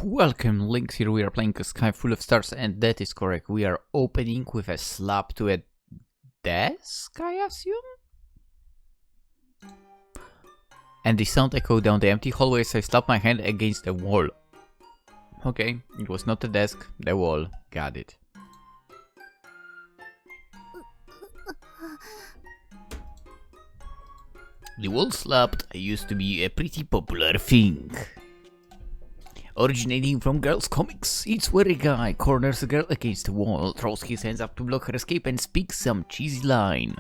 Welcome, Lynx here. We are playing a sky full of stars, and that is correct. We are opening with a slap to a desk, I assume? And the sound echoed down the empty hallway as I slapped my hand against the wall. Okay, it was not the desk, the wall. Got it. The wall slapped used to be a pretty popular thing. Originating from girls' comics, it's where a guy corners a girl against the wall, throws his hands up to block her escape, and speaks some cheesy line.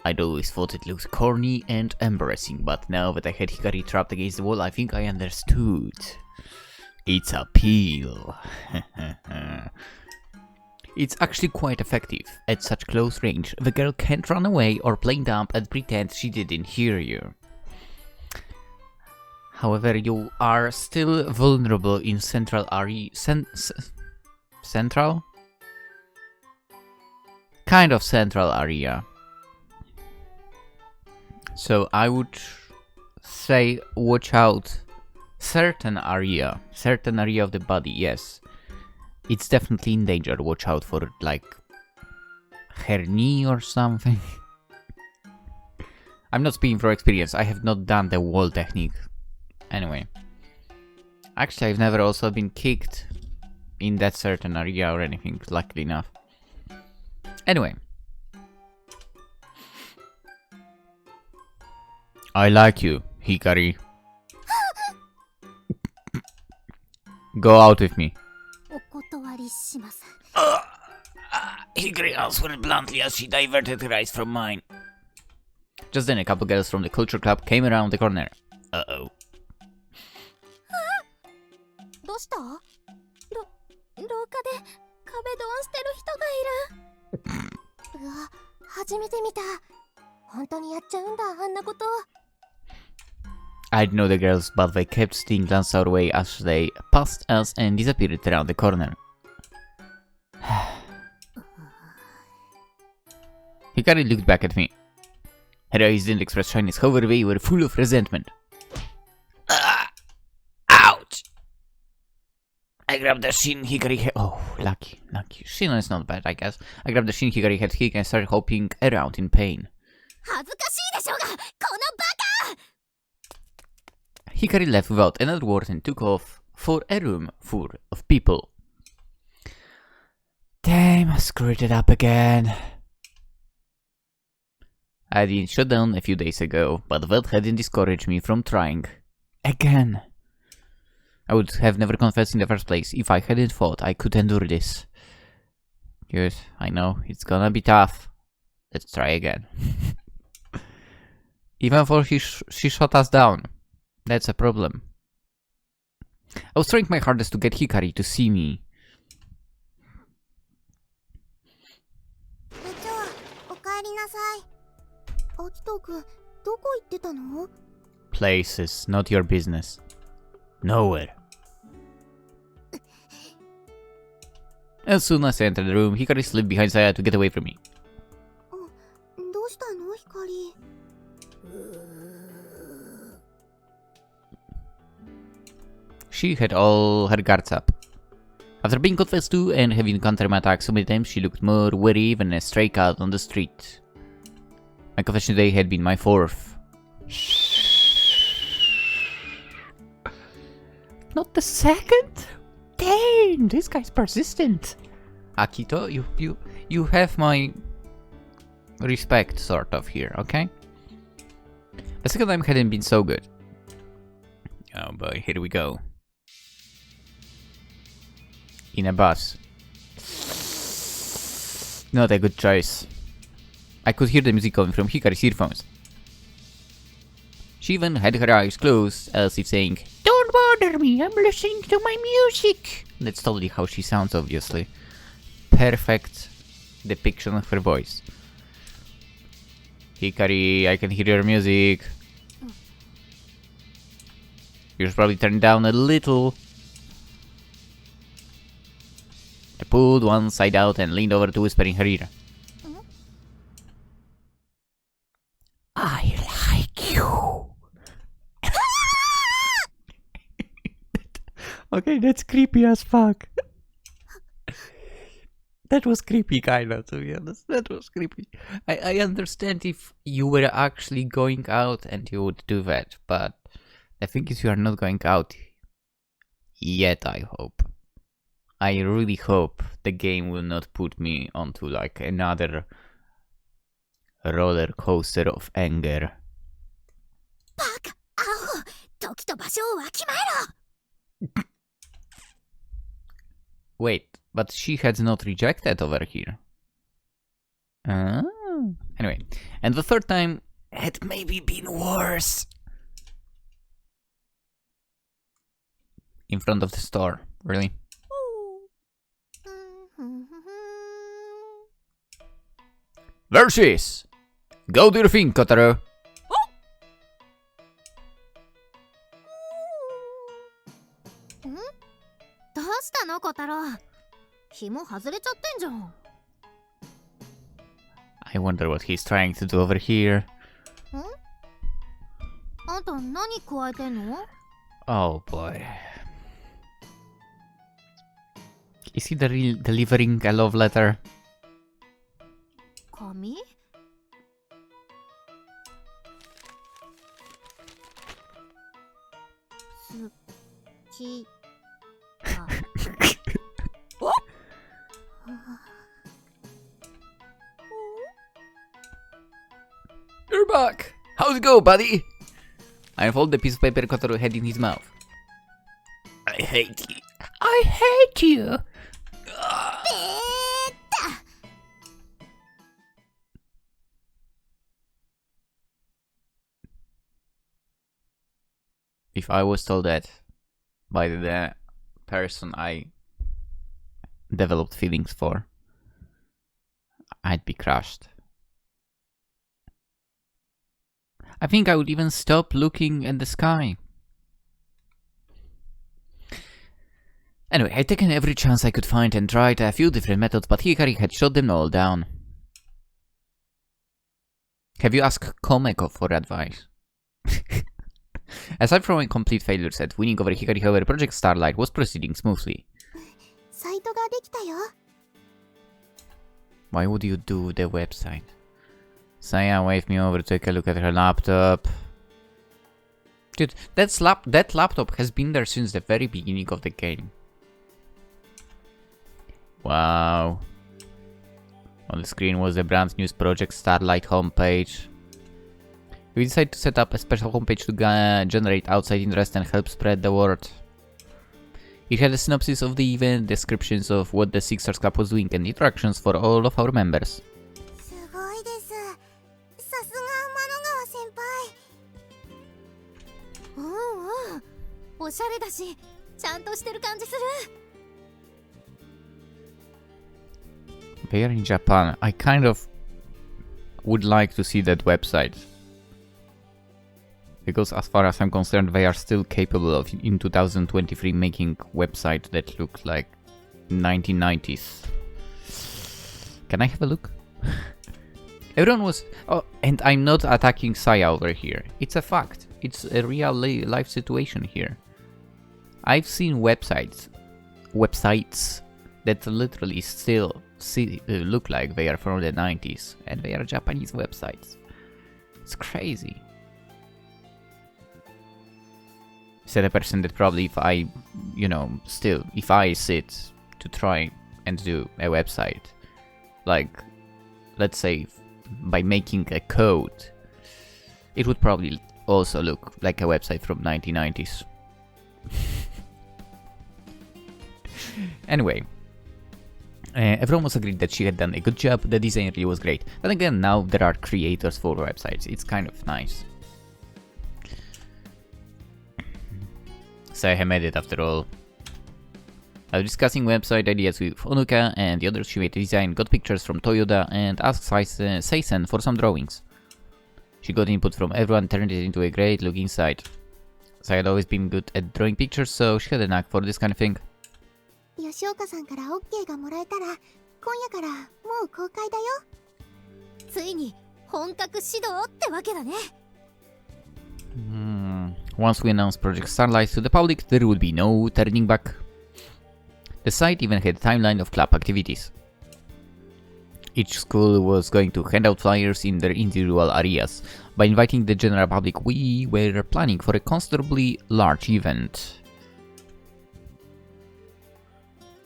I'd always thought it looked corny and embarrassing, but now that I had Hikari trapped against the wall, I think I understood its appeal. It's actually quite effective. At such close range, the girl can't run away or play dumb and pretend she didn't hear you. However, you are still vulnerable in central area. Central? Kind of central area. So I would say watch out. Certain area of the body, yes. It's definitely in danger. Watch out for like her knee or something. I'm not speaking from experience. I have not done the wall technique. Anyway, actually I've never also been kicked in that certain area or anything, luckily enough. Anyway. I like you, Hikari. Go out with me. Hikari answered bluntly as she diverted her eyes from mine. Just then a couple girls from the culture club came around the corner. Uh-oh. どうした？廊下で壁ドンしてる人がいる。うわ、初めて見た。本当にやっちゃうんだ、あんなこと。I'd know the girls, but they kept stealing glances our way as they passed us and disappeared around the corner. Hikari looked back at me. Her eyes didn't express shyness, however they were full of resentment. Ouch! I grabbed the shin Hikari had. Oh, lucky. Shin is not bad, I guess. I grabbed the shin Hikari had kicked and started hopping around in pain. Hikari left without another word and took off for a room full of people. Damn, I screwed it up again. I had been shut down a few days ago, but that hadn't discouraged me from trying again. I would have never confessed in the first place if I hadn't thought I could endure this. Good, I know, it's gonna be tough. Let's try again. Even though she shot us down. That's a problem. I was trying my hardest to get Hikari to see me. Places, not your business. Nowhere. As soon as I entered the room, Hikari slipped behind Saya to get away from me. She had all her guards up. After being confessed to and having counter my attack so many times, she looked more wary than a stray cat on the street. My confession today had been my fourth. Not the second? Dang, this guy's persistent. Akito, you have my respect sort of here, okay? The second time hadn't been so good. Oh boy, here we go. In a bus. Not a good choice. I could hear the music coming from Hikari's earphones. She even had her eyes closed, as if saying, "Don't bother me, I'm listening to my music." That's totally how she sounds, obviously. Perfect depiction of her voice. Hikari, I can hear your music. You should probably turn it down a little. I pulled one side out and leaned over to whisper in her ear. I like you. that's creepy as fuck. That was creepy, kinda, to be honest. That was creepy. I understand if you were actually going out and you would do that, but the thing is you are not going out yet, I hope. I really hope the game will not put me onto like another roller coaster of anger. バカ、アホ、時と場所をわきまえろ。Wait, but she has not rejected over here. Anyway, and the third time had maybe been worse. In front of the store, really? There she is! Go do your thing, Kotaro! どうしたの、小太郎。紐外れちゃってんじゃん。I wonder what he's trying to do over here. あんた何加えてんの？ Oh boy. Is he delivering a love letter? 紙？好きだ。You're back! How's it go, buddy? I unfold the piece of paper Kotaro had in his mouth. I hate you. I hate you! If I was told that by the person I developed feelings for, I'd be crushed. I think I would even stop looking at the sky. Anyway, I'd taken every chance I could find and tried a few different methods, but Hikari had shot them all down. Have you asked Komeko for advice? Aside from a complete failure set, winning over Hikari, however, Project Starlight was proceeding smoothly. サイトができたよ。Why would you do the website? Saya waved me over to take a look at her laptop. Dude, that laptop has been there since the very beginning of the game. Wow. On the screen was the brand new Project Starlight homepage. We decided to set up a special homepage to generate outside interest and help spread the word. It had a synopsis of the event, descriptions of what the Six Stars Club was doing, and instructions for all of our members. すごいです。さすが天の川先輩。うんうん。おしゃれだし、ちゃんとしてる感じする。They are in Japan. I kind of would like to see that website. Because as far as I'm concerned, they are still capable of, in 2023, making websites that look like 1990s. Can I have a look? Everyone was... Oh, and I'm not attacking Saya over here. It's a fact. It's a real life situation here. I've seen websites that literally still look like they are from the 90s. And they are Japanese websites. It's crazy. Said a person that probably if I, if I sit to try and do a website, like, let's say, by making a code, it would probably also look like a website from 1990s. Anyway, everyone was agreed that she had done a good job, the design really was great. But again, now there are creators for websites, it's kind of nice. Saya made it after all. After discussing website ideas with Onuka and the others, she made a design, got pictures from Toyoda, and asked Seisen for some drawings. She got input from everyone, turned it into a great looking site. Saya had always been good at drawing pictures, so she had a knack for this kind of thing. 吉岡さんから OK がもらえたら、今夜からもう公開だよ。ついに本格始動ってわけだね。Once we announced Project Starlight to the public, there would be no turning back. The site even had a timeline of club activities. Each school was going to hand out flyers in their individual areas. By inviting the general public, we were planning for a considerably large event.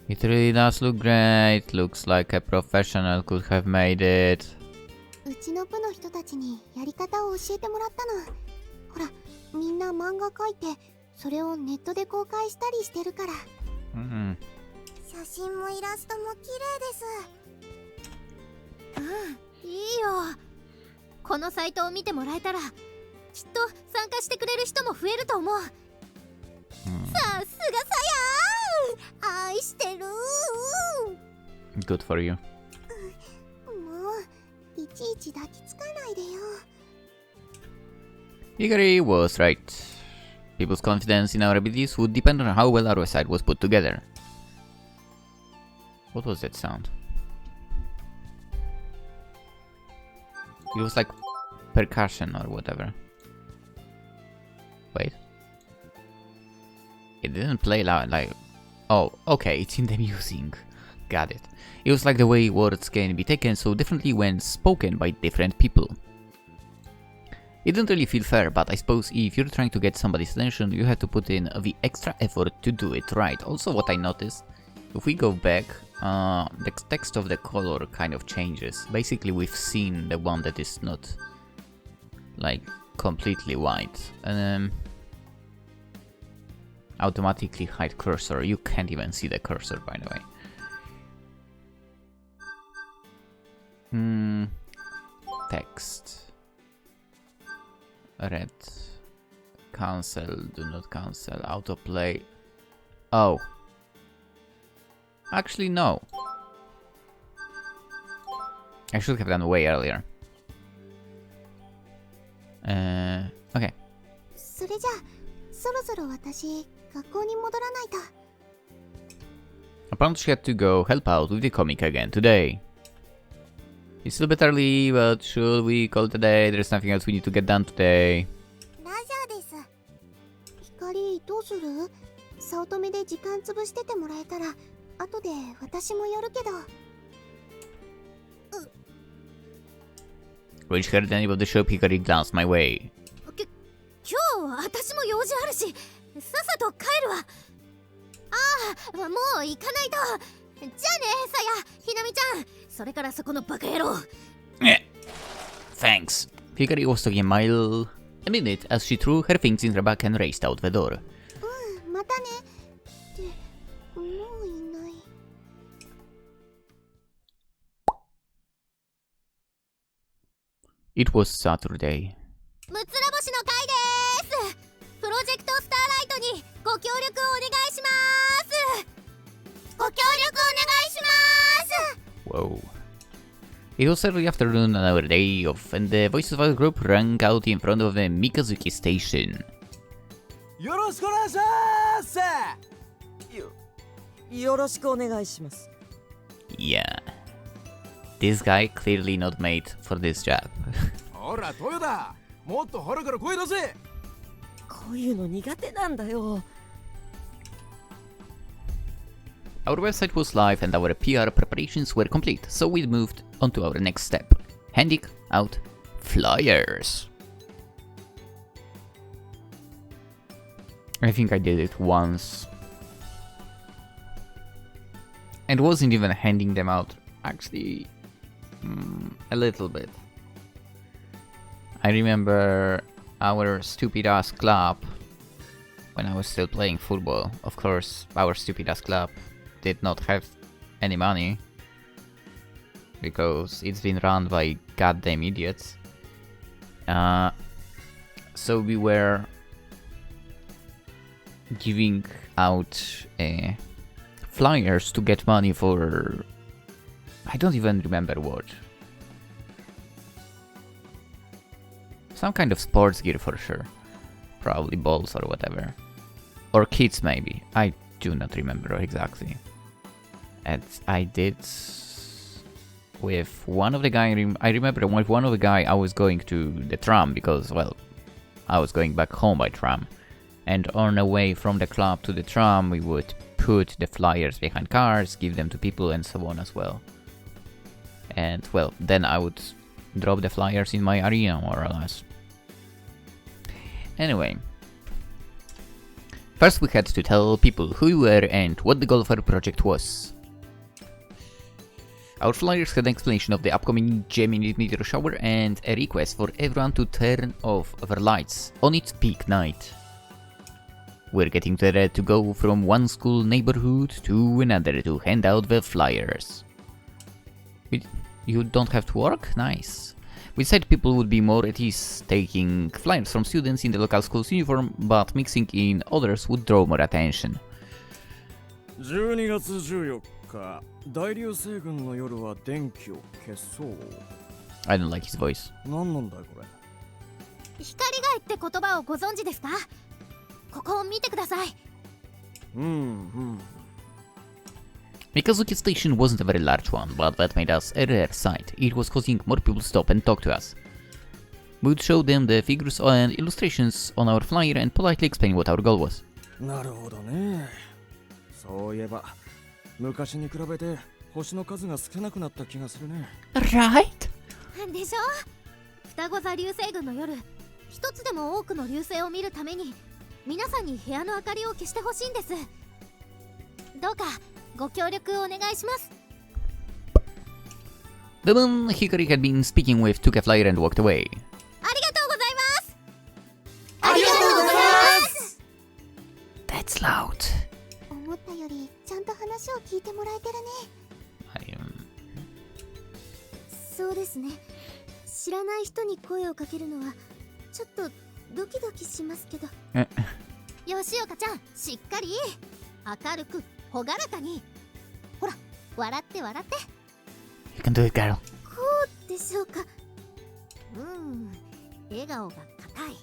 It really does look great. Looks like a professional could have made it. うちの部の人たちにやり方を教えてもらったの。ほら、みんな漫画描いて、それをネットで公開したりしてるから。写真もイラストも綺麗です。いいよ。このサイトを見てもらえたら、きっと参加してくれる人も増えると思う。さすがさや、愛してる。Good for you. もういちいち抱きつかないでよ。Hikari was right. People's confidence in our abilities would depend on how well our website was put together. What was that sound? It was like percussion or whatever. Wait. It didn't play loud, like... Oh, okay, it's in the music. Got it. It was like the way words can be taken so differently when spoken by different people. It didn't really feel fair, but I suppose if you're trying to get somebody's attention, you have to put in the extra effort to do it right. Also, what I noticed, if we go back, the text of the color kind of changes. Basically, we've seen the one that is not, like, completely white. And automatically hide cursor. You can't even see the cursor, by the way. Text. Red. Cancel. Do not cancel. Autoplay. Oh. Actually, no. I should have done way earlier. Okay. それじゃあ、そろそろ私、学校に戻らないと。Apparently she had to go help out with the comic again today. It's still a bit early, but should we call it a day? There's nothing else we need to get done today. ラジャーです。光、どうする？早乙女で時間潰しててもらえたら、後で私も寄るけど。When she heard the name of the shop, Hikari glanced my way. 今日私も用事あるし、さっさと帰るわ。もう行かないと。じゃあね、さや、ひなみちゃん。それからそこのバカ野郎。Thanks. Hikari was talking a minute as she threw her things in her bag and raced out the door. またね。ってもういない。It was Saturday. むつら星の会です。プロジェクトスターライトにご協力をお願いします。ご協力お願いします。Whoa. It was early afternoon on our day off, and the voices of our group rang out in front of the Mikazuki station. よろしくお願いしますよろしくお願いします Yeah. This guy clearly not made for this job. ほらトヨだもっと腹から声出せこういうの苦手なんだよ Our website was live and our PR preparations were complete, so we moved on to our next step, handing out flyers. I think I did it once. And wasn't even handing them out, actually, a little bit. I remember our stupid ass club, when I was still playing football. Of course, our stupid ass club did not have any money, because it's been run by goddamn idiots. So we were giving out flyers to get money for... I don't even remember what. Some kind of sports gear for sure. Probably balls or whatever. Or kits maybe. I do not remember exactly. And I did with one of the guy. I remember with one of the guy I was going to the tram because, well, I was going back home by tram. And on the way from the club to the tram, we would put the flyers behind cars, give them to people and so on as well. And well, then I would drop the flyers in my area more or less. Anyway, first we had to tell people who we were and what the goal of our project was. Our flyers had an explanation of the upcoming Gemini meteor shower and a request for everyone to turn off their lights on its peak night. We're getting ready to go from one school neighborhood to another to hand out the flyers. You don't have to work? Nice. We said people would be more at ease taking flyers from students in the local school's uniform, but mixing in others would draw more attention. 12月14日、大流星群の夜は電気を消そう。I don't like his voice. 何なんだよこれ。光貝って言葉をご存知ですか？ここを見てください。Mikazuki Station wasn't a very large one, but that made us a rare sight. It was causing more people to stop and talk to us. We would show them the figures and illustrations on our flyer and politely explain what our goal was. なるほどね。そういえば、昔に比べて星の数が少なくなった気がするね。Right? でしょ？双子座流星群の夜、一つでも多くの流星を見るために、皆さんに部屋の明かりを消してほしいんです。どうかご協力お願いします。The one Hikari had been speaking with took a flyer and walked away. ありがとうございます。ありがとうございます。That's loud. 思ったよりちゃんと話を聞いてもらえてるね。そうですね。知らない人に声をかけるのはちょっとドキドキしますけど。吉岡ちゃん、しっかり明るく朗らかに。ほら、笑って笑って。You can do it, girl. こうでしょうか。笑顔が硬い。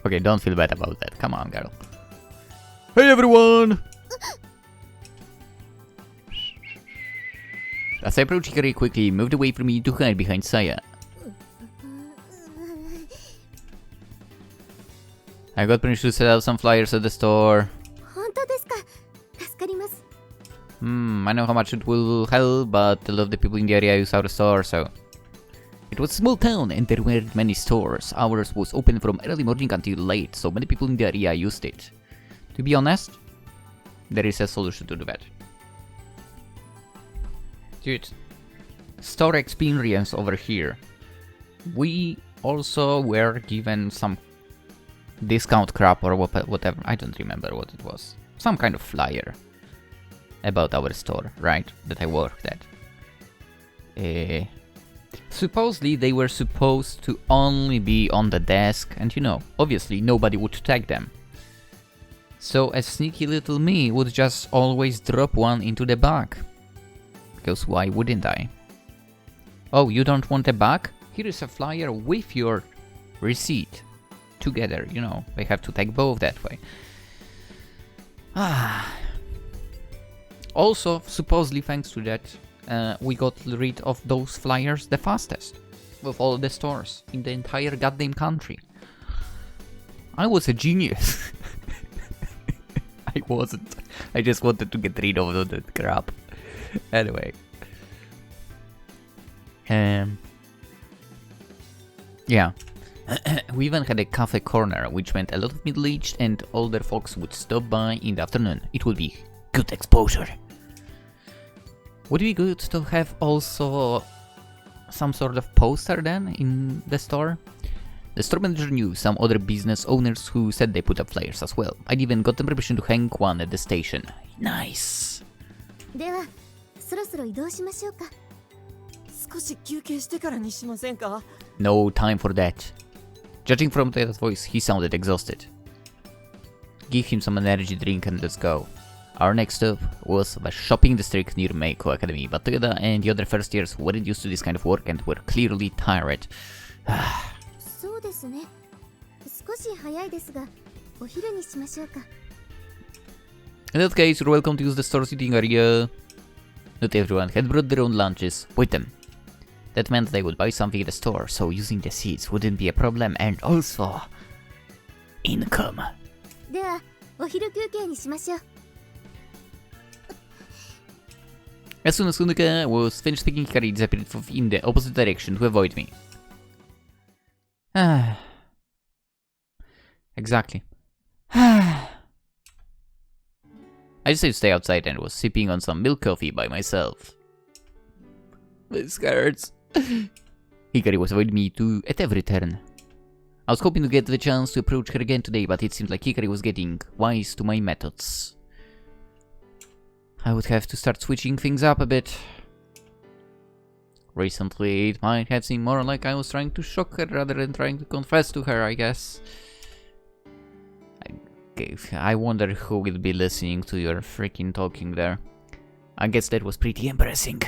Okay, don't feel bad about that. Come on, girl. Hey, everyone! As I approached, Hikari quickly moved away from me to hide behind Saya. I got permission to set out some flyers at the store. 本当ですか。助かります。I know how much it will help, but a lot of the people in the area use our store, so... It was a small town and there weren't many stores. Ours was open from early morning until late, so many people in the area used it. To be honest, there is a solution to that. Dude, store experience over here. We also were given some discount crap or whatever. I don't remember what it was. Some kind of flyer about our store, right? That I worked at. Supposedly they were supposed to only be on the desk, and you know, obviously nobody would tag them. So a sneaky little me would just always drop one into the bag. Because why wouldn't I? Oh, you don't want a bag? Here is a flyer with your receipt. Together, you know, they have to tag both that way. Also, supposedly thanks to that, we got rid of those flyers the fastest. With all the stores in the entire goddamn country. I was a genius. I wasn't. I just wanted to get rid of that crap. Anyway. Yeah. We even had a cafe corner, which meant a lot of middle-aged and older folks would stop by in the afternoon. It would be good exposure. Would it be good to have also some sort of poster then in the store? The store manager knew some other business owners who said they put up flyers as well. I'd even got them permission to hang one at the station. Nice! では、そろそろ移動しましょうか。少し休憩してからにしませんか？ No time for that. Judging from that voice, he sounded exhausted. Give him some energy drink and let's go. Our next stop was the shopping district near Meiko Academy, but Toyoda and the other first years weren't used to this kind of work and were clearly tired. そうですね。少し早いですが、お昼にしましょうか。In that case, you're welcome to use the store seating area. Not everyone had brought their own lunches with them. That meant they would buy something at the store, so using the seats wouldn't be a problem, and also... income. ではお昼休憩にしましょう。 As soon as Sunuka was finished speaking, Hikari disappeared in the opposite direction to avoid me. Exactly. I decided to stay outside and was sipping on some milk coffee by myself. This hurts. Hikari was avoiding me at every turn. I was hoping to get the chance to approach her again today, but it seemed like Hikari was getting wise to my methods. I would have to start switching things up a bit. Recently, it might have seemed more like I was trying to shock her rather than trying to confess to her, I guess. I wonder who will be listening to your freaking talking there. I guess that was pretty embarrassing.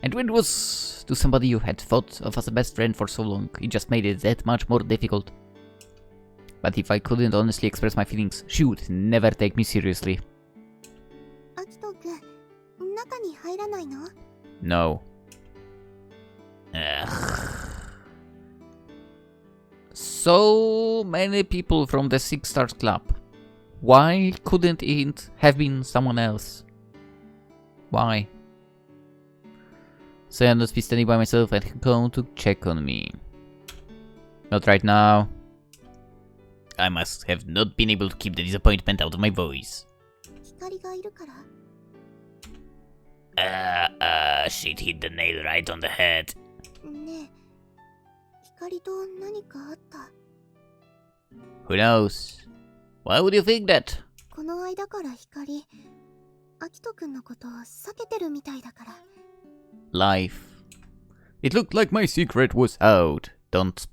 And when it was to somebody you had thought of as a best friend for so long, it just made it that much more difficult. But if I couldn't honestly express my feelings, she would never take me seriously. No. Ugh. So many people from the 6 Stars Club. Why couldn't it have been someone else? Why? So I must be standing by myself and come to check on me. Not right now. I must have not been able to keep the disappointment out of my voice. She'd hit the nail right on the head. Who knows? Why would you think that? Life. It looked like my secret was out. Don't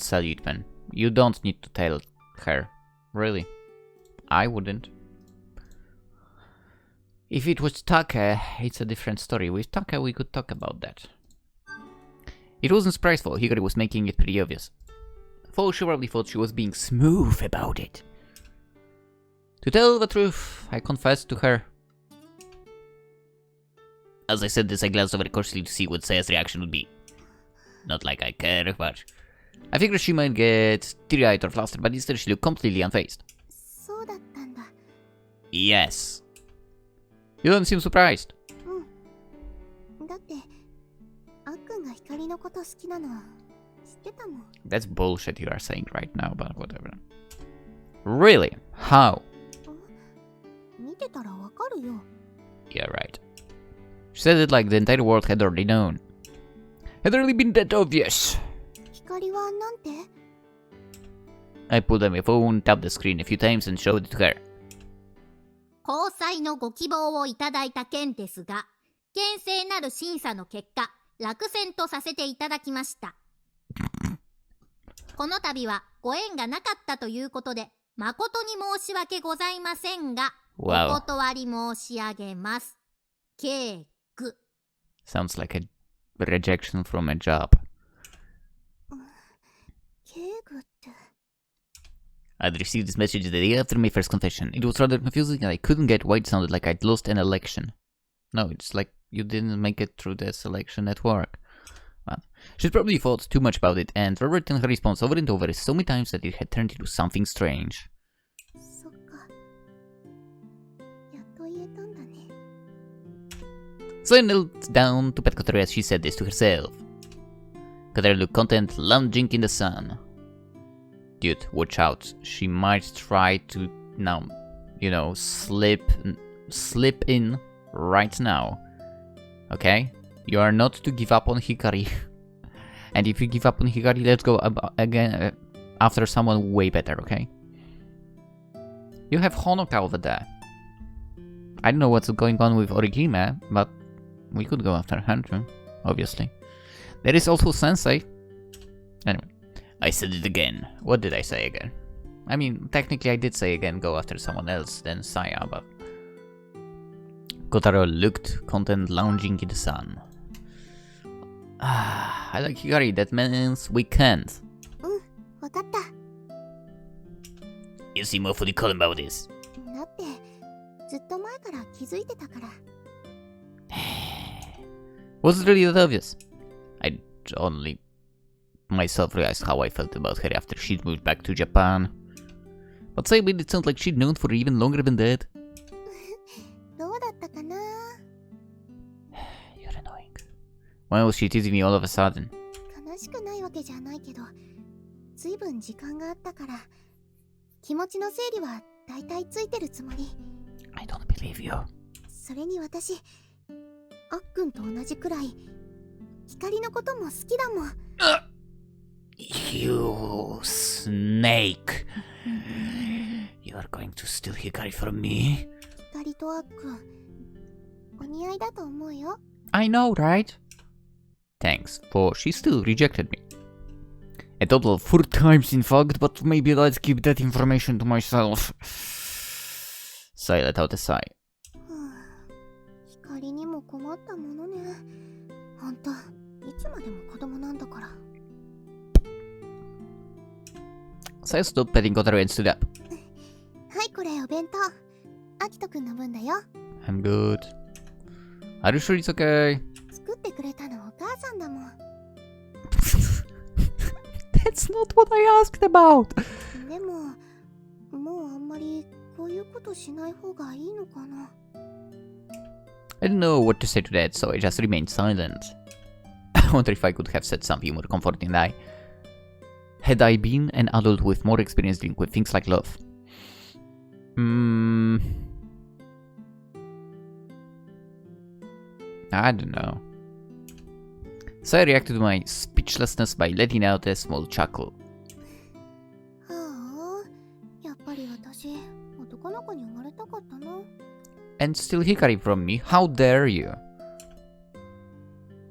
salute, man. You don't need to tell her. Really. I wouldn't. If it was Taka, it's a different story. With Taka, we could talk about that. It wasn't surpriseful. Hikari was making it pretty obvious. Fo surely thought she was being smooth about it. To tell the truth, I confessed to her. As I said this, I glanced over cautiously to see what Saya's reaction would be. Not like I care, but I figured she might get teary-eyed or flustered, but instead she looked completely unfazed. Yes. You don't seem surprised. That's bullshit you are saying right now, but whatever. Really? How? Yeah, right. She said it like the entire world had already known. Had really been that obvious. I pulled out my phone, tapped the screen a few times and showed it to her. 交際のご希望をいただいた件ですが、厳正なる審査の結果、落選とさせていただきました。この度はご縁がなかったということで、誠に申し訳ございませんが、お断り申し上げます。ケーク。Sounds like a rejection from a job. ケークって。I'd received this message the day after my first confession. It was rather confusing and I couldn't get why it sounded like I'd lost an election. No, it's like you didn't make it through the selection at work. Well, she'd probably thought too much about it and rewritten her response over and over so many times that it had turned into something strange. So I knelt down to pet Kotaru as she said this to herself. Kotaru looked content, lounging in the sun. Dude, watch out. She might try to now, you know, slip in right now. Okay? You are not to give up on Hikari. And if you give up on Hikari, let's go again after someone way better, okay? You have Honoka over there. I don't know what's going on with Orihime, but we could go after her too, obviously. There is also Sensei. Anyway. I said it again. What did I say again? I mean, technically I did say again go after someone else than Saya, but... Kotaro looked content lounging in the sun. I like Hikari, that means we can't. You seem awfully calm about this. Was it really that obvious? I only myself realized how I felt about her after she'd moved back to Japan. But say it sounds like she'd known for even longer than that. どうだったかな You're annoying. Why was she teasing me all of a sudden? 悲しくないわけじゃないけど、ずいぶん時間があったから、気持ちの整理はだいたいついてるつもり。I don't believe you. それに私、あっくんと同じくらい、光のことも好きだもん。You snake. You are going to steal Hikari from me? 光とあっくん、お似合いだと思うよ。I know, right? Thanks, for she still rejected me. A total of 4 times in fact, but maybe let's keep that information to myself. So I let out a sigh. 光にも困ったものね。あんた、いつまでも子供なんだから。So I stopped petting Kotaro and stood up. はい、これお弁当。あきとくんの分だよ。I'm good. Are you sure it's okay? 作ってくれたのお母さんだもん。That's not what I asked about! でも、もうあんまりこういうことしない方がいいのかな。I didn't know what to say to that, so I just remained silent. I wonder if I could have said something more comforting than had I been an adult with more experience dealing with things like love. I don't know. So I reacted to my speechlessness by letting out a small chuckle. はあ、やっぱり私、男の子に生まれたかったな。And steal Hikari from me? How dare you?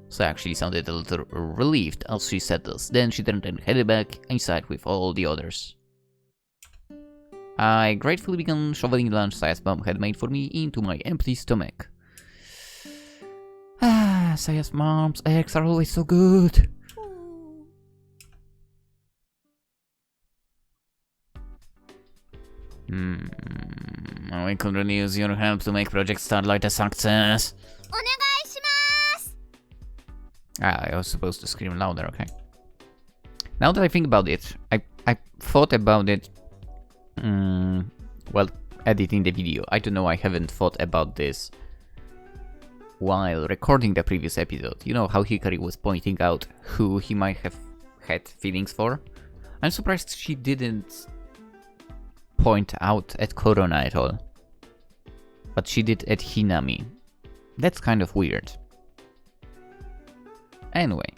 So I actually sounded a little relieved as she said this. Then she turned and headed back inside with all the others. I gratefully began shoveling lunch Saya's mom had made for me into my empty stomach. Ah, Saya's mom's eggs are always so good. We could really use your help to make Project Starlight a success. お願いします。 I was supposed to scream louder, okay. Now that I think about it, I thought about it while editing the video. I don't know, I haven't thought about this while recording the previous episode. You know how Hikari was pointing out who he might have had feelings for? I'm surprised she didn't point out at Corona at all. But she did at Hinami. That's kind of weird. Anyway.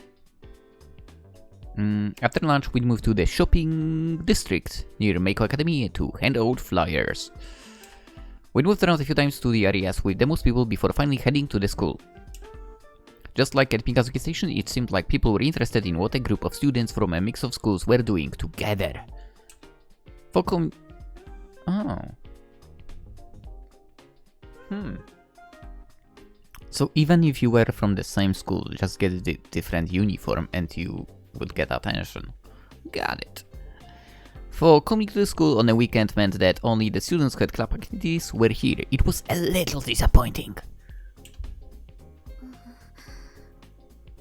After lunch, we moved to the shopping district near Meiko Academy to hand out flyers. We moved around a few times to the areas with the most people before finally heading to the school. Just like at Mikazuki Station, it seemed like people were interested in what a group of students from a mix of schools were doing together. So even if you were from the same school, just get a different uniform and you would get attention. Got it. For coming to the school on a weekend meant that only the students who had club activities were here. It was a little disappointing.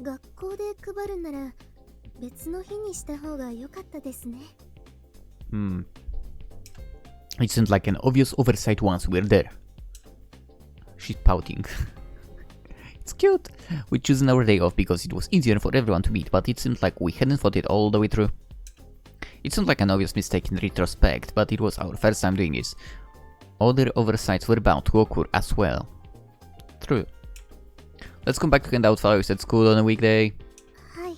学校で配るなら別の日にした方が良かったですね。It seemed like an obvious oversight once we were there. She's pouting. It's cute. We chose our day off because it was easier for everyone to meet, but it seemed like we hadn't thought it all the way through. It seemed like an obvious mistake in retrospect, but it was our first time doing this. Other oversights were bound to occur as well. True. Let's come back to hand out flowers at school on a weekday. Hi.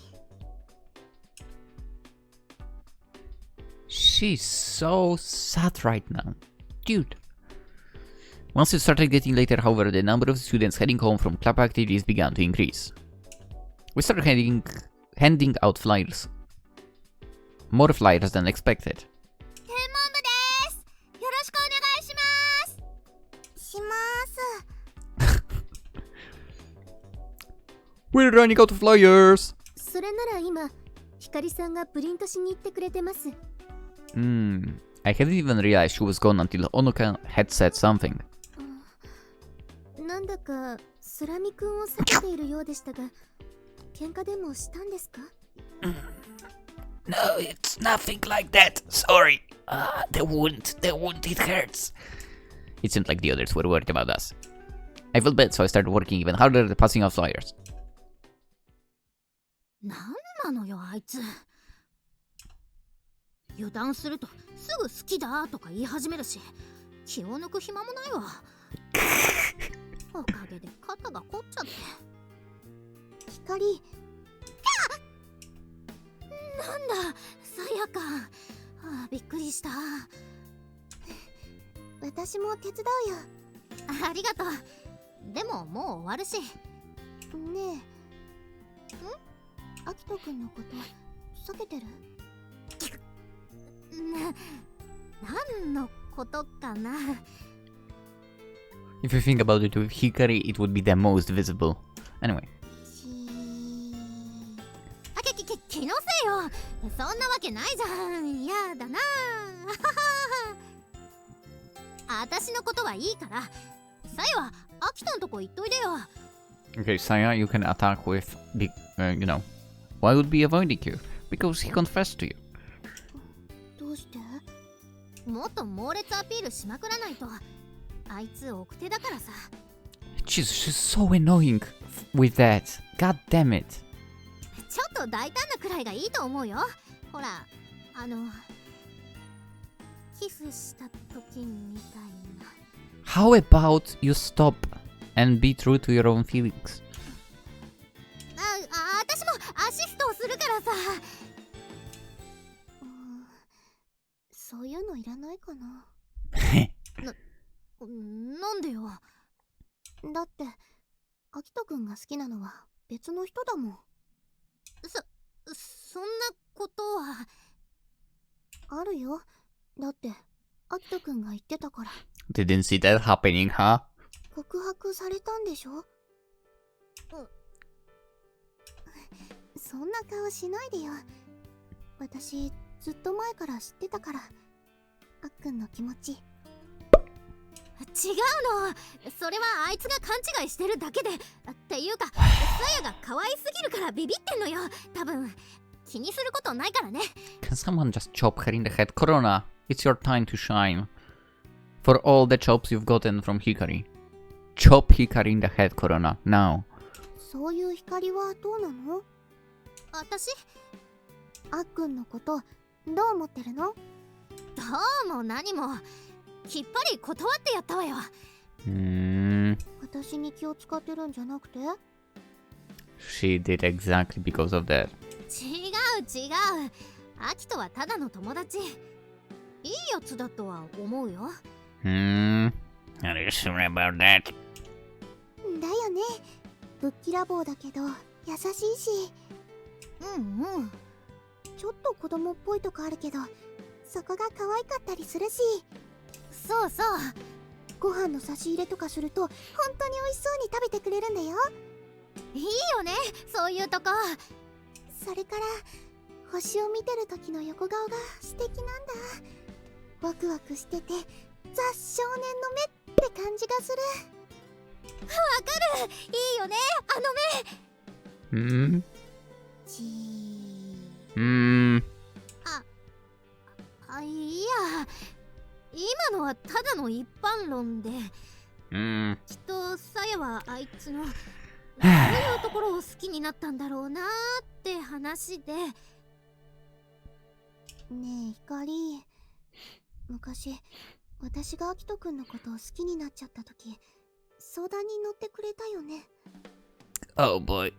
She's so sad right now. Dude. Once it started getting later, however, the number of students heading home from club activities began to increase. We started handing out flyers. More flyers than expected. 天文部です。よろしくお願いします。します。We're running out of flyers! それなら今、ひかりさんがプリントしに行ってくれてます。I hadn't even realized she was gone until Onoka had said something. なんだか、スラミ君を避けているようでしたが、喧嘩でもしたんですか？ No, it's nothing like that. Sorry. The wound, it hurts. It seemed like the others were worried about us. I felt bad, so I started working even harder at passing off flyers. なんなのよあいつ。油断するとすぐ好きだとか言い始めるし、気を抜く暇もないわ。おかげで肩が凝っちゃって。光。なんだ、さやか。びっくりした。私も手伝うよ。ありがとう。でももう終わるし。ねえ。アキトくんのこと避けてる？何のことかな。 If you think about it with Hikari, it would be the most visible. Anyway. 気のせいよ。そんなわけないじゃん。やだな。私のことはいいから、さやはアキトんとこ行っといでよ。Okay, Saya, you can attack with big, why would be avoiding you? Because he confessed to you. どうして？もっと猛烈アピールしまくらないと。あいつ奥手だからさ。She's so annoying with that. God damn it. ちょっと大胆なくらいがいいと思うよ。ほら、キスした時みたいな。How about you stop and be true to your own feelings? 私もアシストをするからさ。そういうのいらないかな。なんでよ。だってアキトくんが好きなのは別の人だもん。そんなことは。あるよ。だってアキトくんが言ってたから。Didn't see that happening, huh? 告白されたんでしょ？そんな顔しないでよ。私ずっと前から知ってたから、あっくんの気持ち。違うの。それはあいつが勘違いしてるだけで。っていうか、さやが可愛すぎるからビビってんのよ。多分気にすることないからね。Can someone just chop her in the head? Corona, it's your time to shine. For all the chops you've gotten from Hikari. Chop Hikari in the head, Corona, now. そういう光はどうなの？私？あっくんのことどう思ってるの？どうも何も。きっぱり断ってやったわよ。私に気を使ってるんじゃなくて？ She did exactly because of that. 違う。アキトはただの友達。いいやつだとは思うよ。Are you sure about that? だよね。ぶっきらぼうだけど優しいし。ちょっと子供っぽいとこあるけど、そこが可愛かったりするし。そう。ご飯の差し入れとかすると本当に美味しそうに食べてくれるんだよ。いいよね、そういうとこ。それから星を見てる時の横顔が素敵なんだ。ワクワクしててザ少年の目って感じがする。わかる。いいよね、あの目。いや、今のはただの一般論で、きっとさやはあいつのどういうところを好きになったんだろうなって話で。ねえひかり、昔私がアキトくんのことを好きになっちゃった時、相談に乗ってくれたよね。 Oh boy.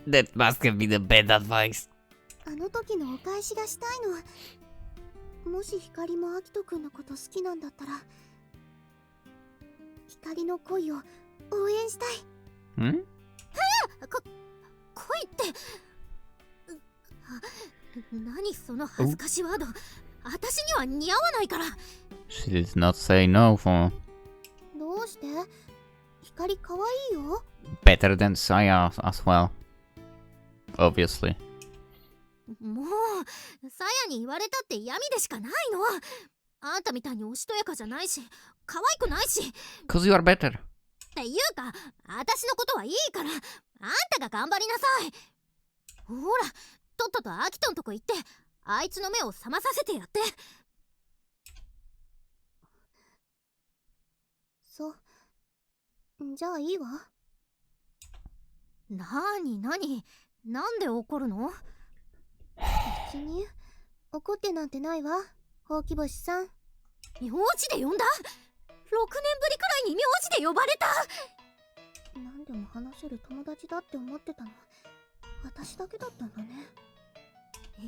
That must have been the bad advice. あの時のお返しがしたいの。もしひかりもアキトくんのこと好きなんだったら、ひかりの恋を応援したい。ん？恋って、何その恥ずかしいワード。私には似合わないから。 She did not say no for. どうして？ひかりかわいいよ。 Better than Saya as well. Obviously. もう、さやに言われたって闇でしかないの。あんたみたいにおしとやかじゃないし、可愛くないし。Cause you are better. っていうか、私のことはいいから、あんたが頑張りなさい。ほら、とっととアキトんとこ行ってあいつの目を覚まさせてやって。そう。じゃあいいわ。なになんで怒るの？別に怒ってなんてないわ、ほうき星さん。名字で呼んだ？ 6 年ぶりくらいに名字で呼ばれた。何でも話せる友達だって思ってたの私だけだったんだね。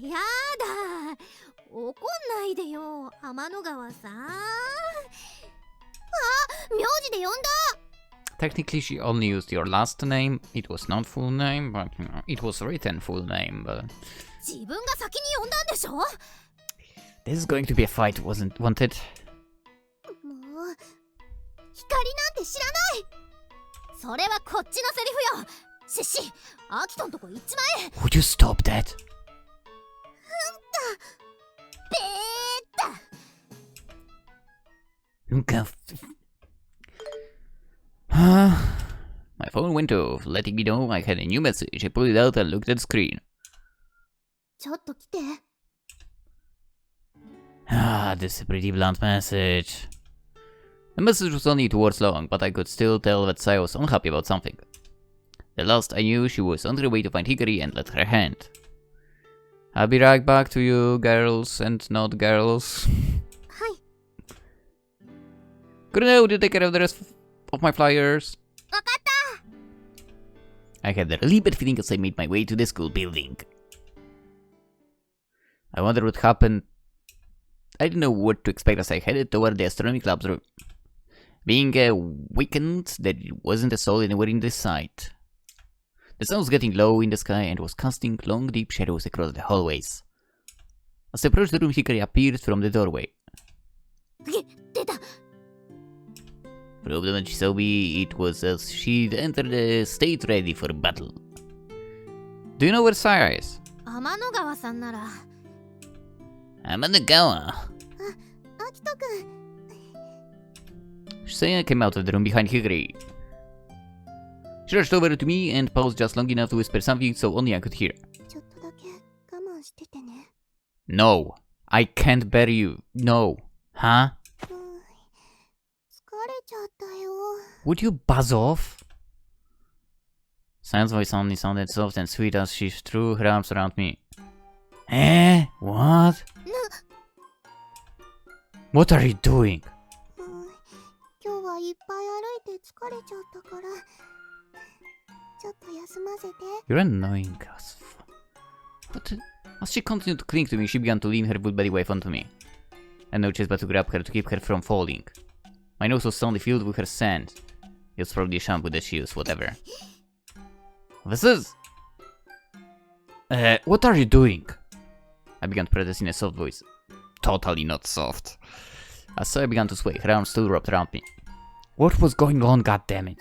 やだ、怒んないでよ天の川さん。あ、名字で呼んだ。 Technically, she only used your last name. It was not full name, but you know, it was written full name. But 自分が先に呼んだんでしょ。 this is going to be a fight, wasn't wanted. もう光なんて知らない。それはこっちのセリフよ。シッシ、アキトんとこ行っちまえ。 Would you stop that? ベーッタ。 My phone went off, letting me know I had a new message. I pulled it out and looked at the screen. ちょっと来て。This is a pretty blunt message. The message was only 2 words long, but I could still tell that Sai was unhappy about something. The last I knew, she was on her way to find Hikari and let her hand. I'll be right back to you, girls and not girls. はい。 Couldn't know to take care of the rest of my flyers. わかった。 I had a really bad feeling as I made my way to the school building. I wondered what happened. I didn't know what to expect as I headed toward the astronomy club's room. Being a weekend, there wasn't a soul anywhere in the sight. The sun was getting low in the sky and was casting long, deep shadows across the hallways. As I approached the room, Hikari appeared from the doorway. 出た。 From the moment she saw me, it was as she'd entered a state ready for battle. Do you know where Saya is? 天の川さんなら。 I'm on the Gawa. アキトくん。 Saya came out of the room behind Hikari. She rushed over to me and paused just long enough to whisper something so only I could hear. ちょっとだけ我慢しててね。 No, I can't bear you. No. Huh? 疲れちゃったよ。 Would you buzz off? Saya's voice only sounded soft and sweet as she threw her arms around me. Eh? What? What are you doing? 今日はいっぱい歩いて疲れちゃったから、ちょっと休ませて。 You're annoying as fuck. But as she continued to cling to me, she began to lean her wood body weight onto me. I no choice but to grab her to keep her from falling. My nose was suddenly filled with her sand. It was probably shampoo that she used, whatever. This is... what are you doing? I began to protest in a soft voice. Totally not soft. As I began to sway, her arms still wrapped around me. What was going on, goddammit?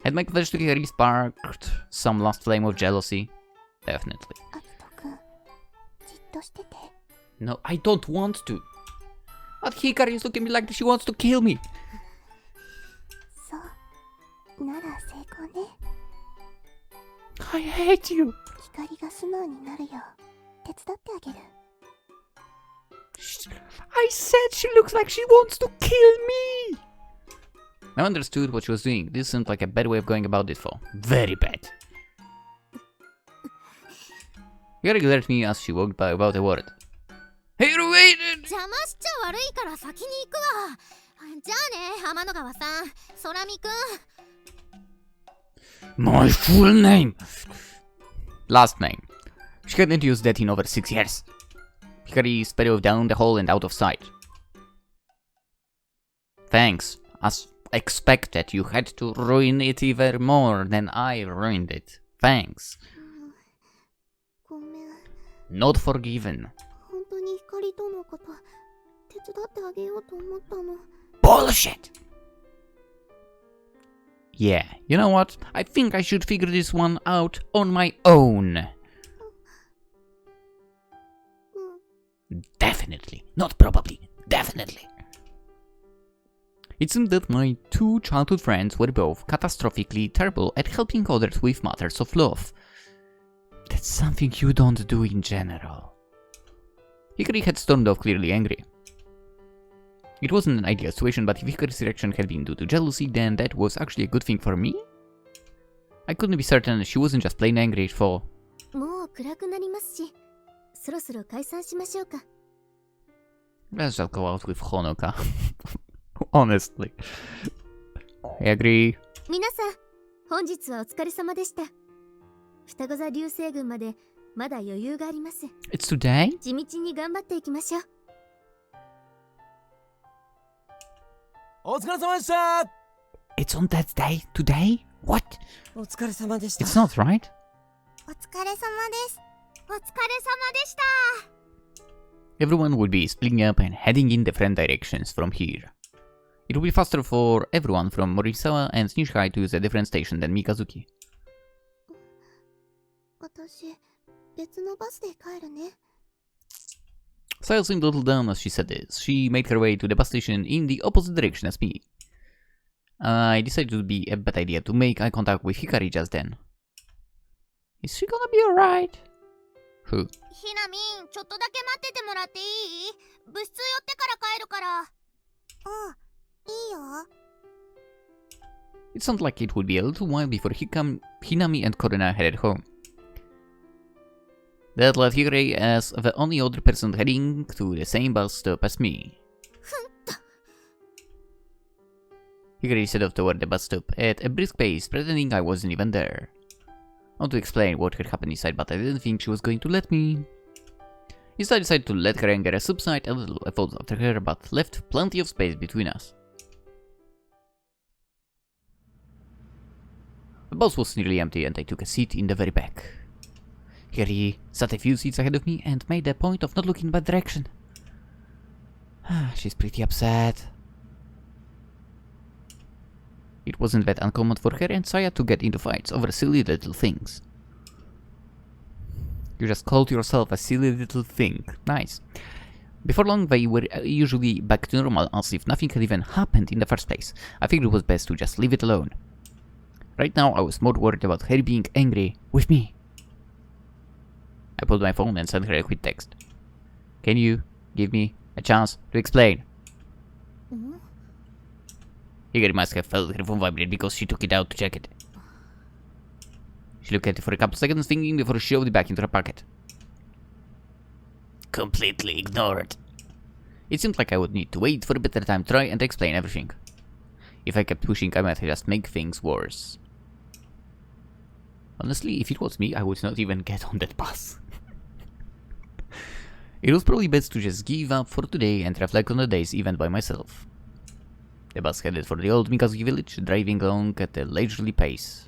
Had my confession to Hikari sparked some last flame of jealousy? Definitely. アキトくん、じっとしてて。 No, I don't want to. But Hikari is looking at me like she wants to kill me. そう。なら成功ね。 I hate you. 光が素直になるよ。手伝ってあげる。 I said she looks like she wants to kill me. I understood what she was doing. This seemed like a bad way of going about it for. Very bad. Hikari glared at me as she walked by without a word. Hey, wait! 邪魔しちゃ悪いから先に行くわ。じゃあね、天の川さん、空見くん。 My full name! Last name. She hadn't used that in over 6 years. Hikari sped off down the hall and out of sight. Thanks. As expected, you had to ruin it even more than I ruined it. Thanks. ごめん。 Not forgiven. 本当に光とのこと手伝ってあげようと思ったの。 Bullshit! Yeah, you know what? I think I should figure this one out on my own. Definitely. Not probably. Definitely. It seemed that my 2 childhood friends were both catastrophically terrible at helping others with matters of love. That's something you don't do in general. Hikari had stormed off, clearly angry. It wasn't an ideal situation, but if Hikari's reaction had been due to jealousy, then that was actually a good thing for me? I couldn't be certain she wasn't just plain angry for... もう暗くなりますし、そろそろ解散しましょうか。 Let's just go out with Honoka. Honestly. I agree. 皆さん、本日はお疲れ様でした。双子座流星群までまだ余裕があります。It's today? 地道に頑張っていきましょう。お疲れ様でした。 It's on that day? Today? What? お疲れ様でした。 It's not right? お疲れ様です。お疲れ様でした。 Everyone would be splitting up and heading in different directions from here. It would be faster for everyone from Morisawa and Nishihai to use a different station than Mikazuki. 私、別のバスで帰るね。Saya seemed a little down as she said this. She made her way to the bus station in the opposite direction as me. I decided it would be a bad idea to make eye contact with Hikari just then. Is she gonna be alright? Who? ひなみん、ちょっとだけ待っててもらっていい？部室寄ってから帰るから。いいよ。 It sounded like it would be a little while before Hinami and Koruna headed home. That left Hikari as the only other person heading to the same bus stop as me. Hikari set off toward the bus stop at a brisk pace, pretending I wasn't even there. I want to explain what had happened inside, but I didn't think she was going to let me. Instead, I decided to let her anger subside a little. I followed after her, but left plenty of space between us. The bus was nearly empty, and I took a seat in the very back. Hikari sat a few seats ahead of me and made a point of not looking in my direction. She's pretty upset. It wasn't that uncommon for her and Saya to get into fights over silly little things. You just called yourself a silly little thing. Nice. Before long, they were usually back to normal, as if nothing had even happened in the first place. I figured it was best to just leave it alone. Right now, I was more worried about her being angry with me. I pulled my phone and sent her a quick text. Can you give me a chance to explain? Hikari must have felt her phone vibrate because she took it out to check it. She looked at it for a couple seconds, thinking before she shoved it back into her pocket. Completely ignored. It seemed like I would need to wait for a better time to try and explain everything. If I kept pushing, I might just make things worse. Honestly, if it was me, I would not even get on that bus. It was probably best to just give up for today and reflect on the day's event by myself. The bus headed for the old Mikazuki village, driving along at a leisurely pace.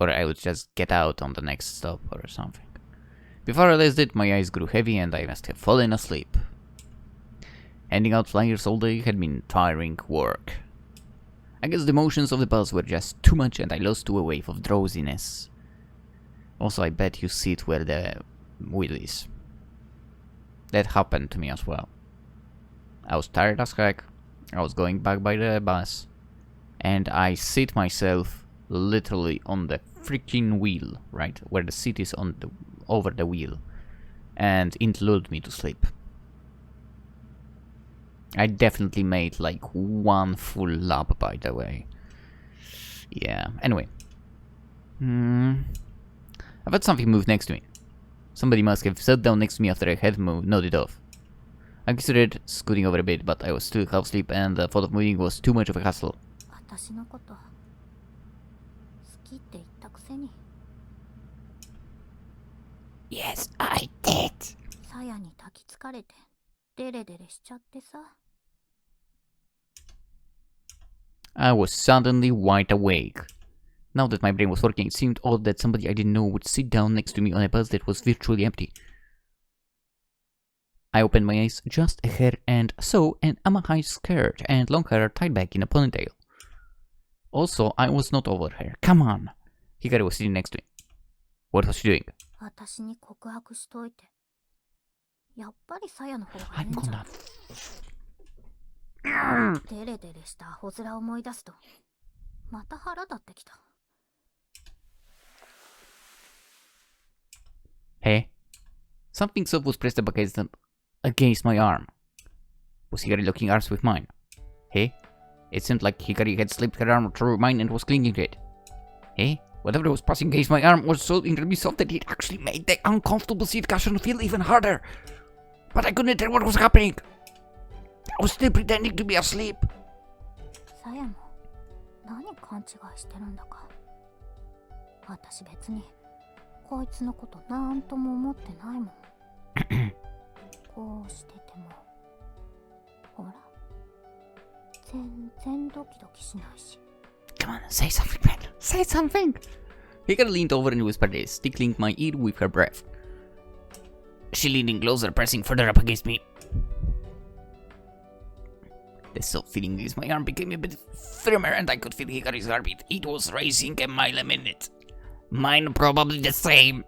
Or I would just get out on the next stop or something. Before I realized it, my eyes grew heavy and I must have fallen asleep. Handing out flyers all day had been tiring work. I guess the motions of the bus were just too much and I lost to a wave of drowsiness. Also, I bet you sit where the wheel is. That happened to me as well. I was tired as heck. I was going back by the bus. And I sit myself literally on the freaking wheel, right? Where the seat is on the, over the wheel. And it lulled me to sleep. I definitely made like one full lap, by the way. Yeah, anyway. I felt something move next to me. Somebody must have sat down next to me after I had nodded off. I considered scooting over a bit, but I was still half asleep and the thought of moving was too much of a hassle. Yes, I did. I was suddenly wide awake. Now that my brain was working, it seemed odd that somebody I didn't know would sit down next to me on a bus that was virtually empty. I opened my eyes just a hair and saw an Amahai skirt and long hair tied back in a ponytail. Also, I was not over her. Come on! Hikari was sitting next to me. What was she doing? I'm gonna... デレデレしたアホ面思い出すとまた腹立ってきた。Hey? Something soft was pressed up against my arm. Was Hikari locking arms with mine? Hey? It seemed like Hikari had slipped her arm through mine and was clinging to it. Hey? Whatever was pressing against my arm was so incredibly soft that it actually made the uncomfortable seat cushion feel even harder. But I couldn't tell what was happening. I was still pretending to be asleep. さやも何勘違いしてるんだか。私別にこいつのことなんとも思ってないもん。こうしててもほら全然ドキドキしないし。Come on, say something, man. Say something. Hikari leaned over and whispered this, tickling my ear with her breath. She leaning closer, pressing further up against me. The soft feeling against my arm became a bit firmer and I could feel Hikari's heartbeat. It was racing a mile a minute. Mine probably the same.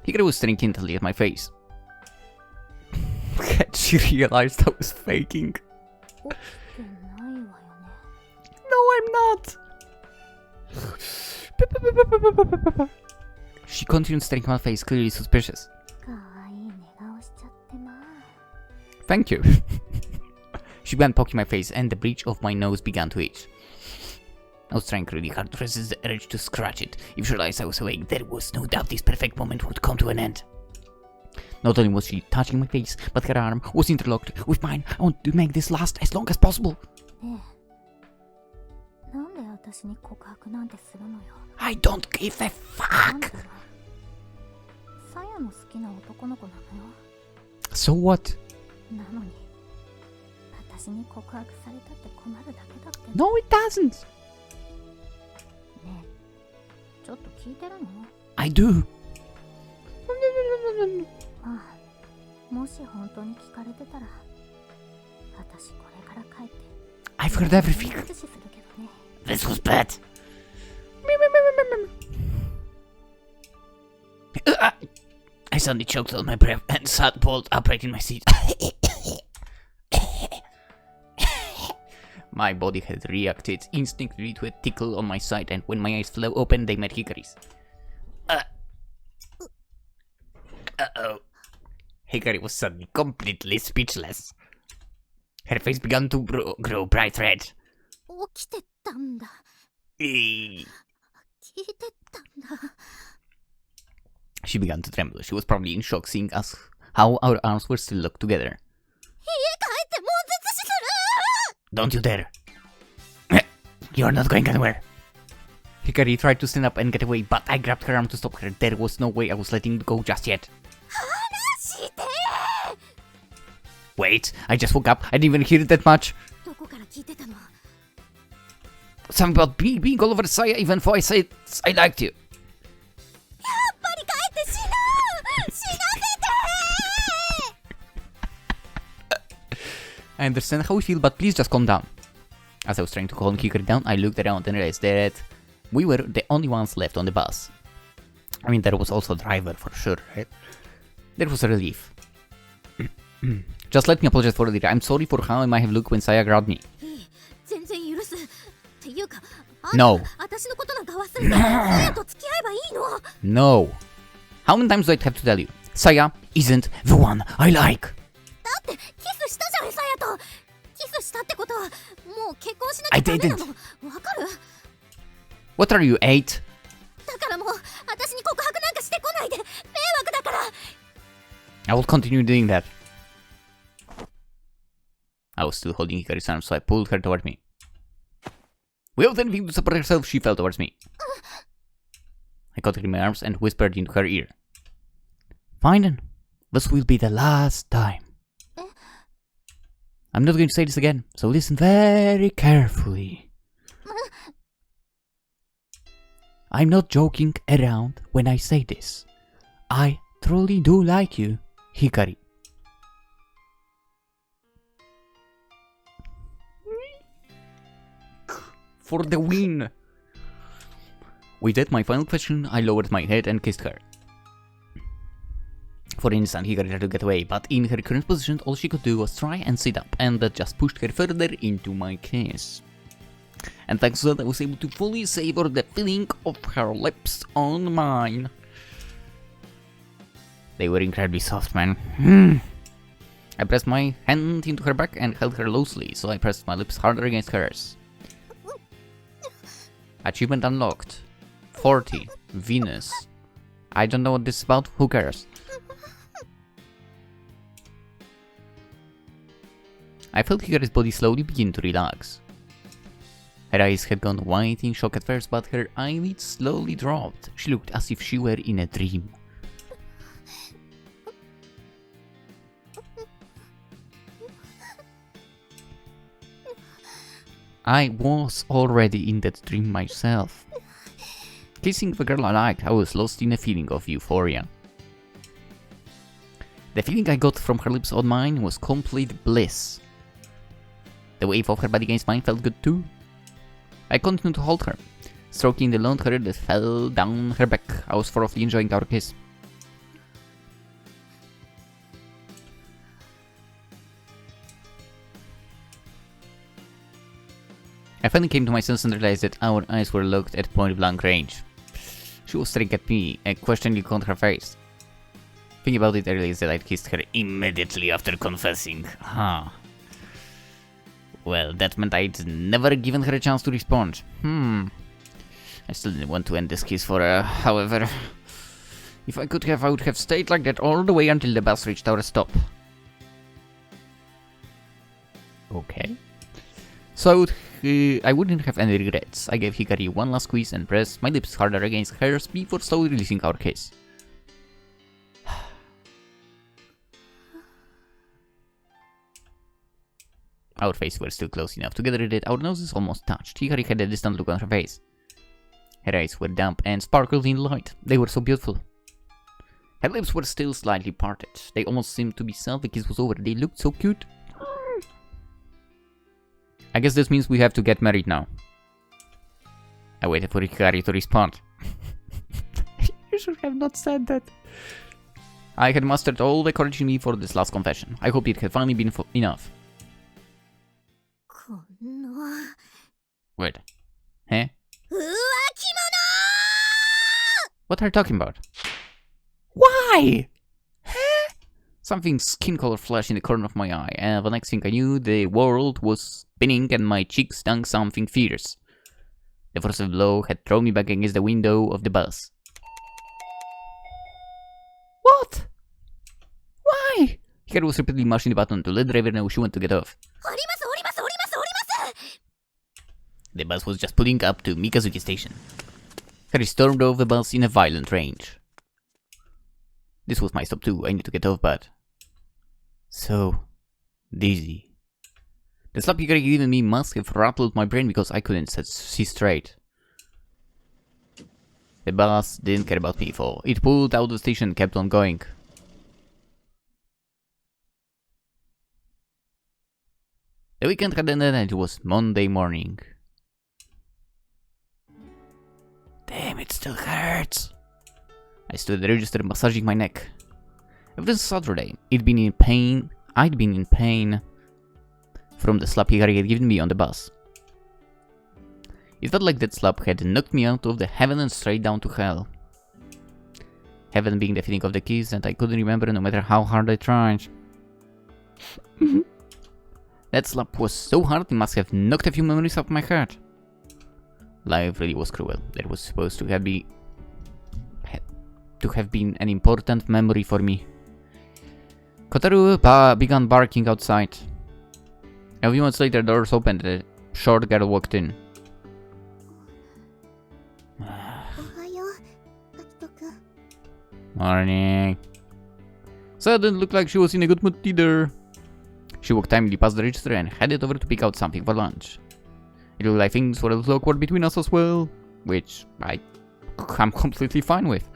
Hikari was staring intently at my face. Had she realized I was faking? No, I'm not! She continued staring at my face, clearly suspicious. Thank you. She began poking my face and the bridge of my nose began to itch. I was trying really hard to resist the urge to scratch it. If she realized I was awake, there was no doubt this perfect moment would come to an end. Not only was she touching my face, but her arm was interlocked with mine. I wanted to make this last as long as possible. I don't give a fuck! So what? No, it doesn't! I do! I've heard everything. This was bad. I suddenly choked on my breath and sat bolt upright in my seat. My body had reacted instinctively to a tickle on my side, and when my eyes flew open, they met Hikari's. Uh-oh. Hikari was suddenly completely speechless. Her face began to grow bright red. She began to tremble. She was probably in shock, seeing us how our arms were still locked together. Don't you dare! You're not going anywhere! Hikari tried to stand up and get away, but I grabbed her arm to stop her. There was no way I was letting go just yet. Wait, I just woke up. I didn't even hear it that much. Something about being all over Saya, even though I said I liked you. I understand how you feel, but please just calm down. As I was trying to calm Hikari down, I looked around and realized that we were the only ones left on the bus. I mean, there was also a driver for sure, right? That was a relief. Just let me apologize for earlier. I'm sorry for how I might have looked when Saya grabbed me. No. No. How many times do I have to tell you? Saya isn't the one I like. I didn't. What are you, 8? I will continue doing that. I was still holding Hikari's arm, so I pulled her toward me. Without anything to support herself, she fell towards me. I caught her in my arms and whispered into her ear. Fine then. This will be the last time. I'm not going to say this again, so listen very carefully. I'm not joking around when I say this. I truly do like you, Hikari. For the win! With that, my final question, I lowered my head and kissed her. For an instant, Hikari tried to get away, but in her current position, all she could do was try and sit up, and that just pushed her further into my kiss. And thanks to that I was able to fully savor the feeling of her lips on mine. They were incredibly soft, man. I pressed my hand into her back and held her loosely, so I pressed my lips harder against hers. Achievement unlocked. 40. Venus. I don't know what this is about, who cares? I felt Hikari's body slowly begin to relax. Her eyes had gone wide in shock at first, but her eyelids slowly dropped. She looked as if she were in a dream. I was already in that dream myself. Kissing the girl I liked, I was lost in a feeling of euphoria. The feeling I got from her lips on mine was complete bliss. The wave of her body against mine felt good too. I continued to hold her, stroking the long hair that fell down her back. I was thoroughly enjoying our kiss. I finally came to my senses and realized that our eyes were locked at point-blank range. She was staring at me, a questioning look on her face. Thinking about it, I realized that I'd kissed her immediately after confessing. Well, that meant I'd never given her a chance to respond. I still didn't want to end this kiss for her, however. If I could have, I would have stayed like that all the way until the bus reached our stop. Okay. So I wouldn't have any regrets. I gave Hikari one last squeeze and pressed my lips harder against hers before slowly releasing our kiss. Our faces were still close enough together that our noses almost touched. Hikari had a distant look on her face. Her eyes were damp and sparkled in the light. They were so beautiful. Her lips were still slightly parted. They almost seemed to be sad the kiss was over. They looked so cute. I guess this means we have to get married now. I waited for Hikari to respond. You should have not said that. I had mustered all the courage in me for this last confession. I hope it had finally been enough. Wait. Huh? What are you talking about? Why? Huh? Something skin color flashed in the corner of my eye, and the next thing I knew, the world was spinning and my cheeks stung something fierce. The force of the blow had thrown me back against the window of the bus. What? Why? Hikari was repeatedly mashing the button to let the driver know she wanted to get off. The bus was just pulling up to Mikazuki Station. Hikari stormed off the bus in a violent rage. This was my stop too. I need to get off, but so dizzy. The slap Hikari given me must have rattled my brain because I couldn't see straight. The bus didn't care about me, for it pulled out of the station and kept on going. The weekend had ended and it was Monday morning. Damn, it still hurts. I stood at the register massaging my neck. It was Saturday. I'd been in pain from the slap Hikari had given me on the bus. It felt like that slap had knocked me out of the heaven and straight down to hell. Heaven being the feeling of the kiss that I couldn't remember no matter how hard I tried. That slap was so hard it must have knocked a few memories off my head. Life really was cruel. That was supposed to have been an important memory for me. Kotaru began barking outside. A few months later, doors opened and a short girl walked in. Morning. So it didn't look like she was in a good mood either. She walked timely past the register and headed over to pick out something for lunch. It looked like things were a little awkward between us as well, which I'm completely fine with.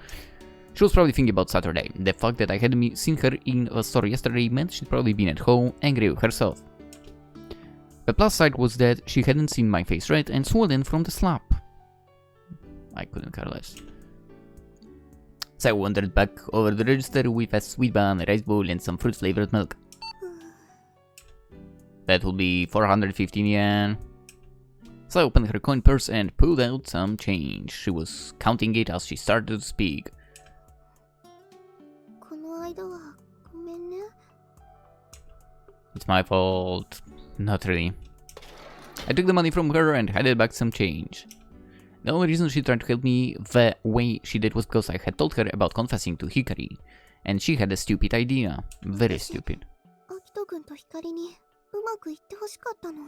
She was probably thinking about Saturday. The fact that I hadn't seen her in a store yesterday meant she'd probably been at home angry with herself. The plus side was that she hadn't seen my face red and swollen from the slap. I couldn't care less. So I wandered back over the register with a sweet bun, a rice bowl and some fruit-flavored milk. That would be 415 yen. Saya opened her coin purse and pulled out some change. She was counting it as she started to speak. この間はごめんね。 It's my fault. Not really. I took the money from her and handed back some change. The only reason she tried to help me the way she did was because I had told her about confessing to Hikari. And she had a stupid idea. Very stupid. アキト君と光にうまくいってほしかったの。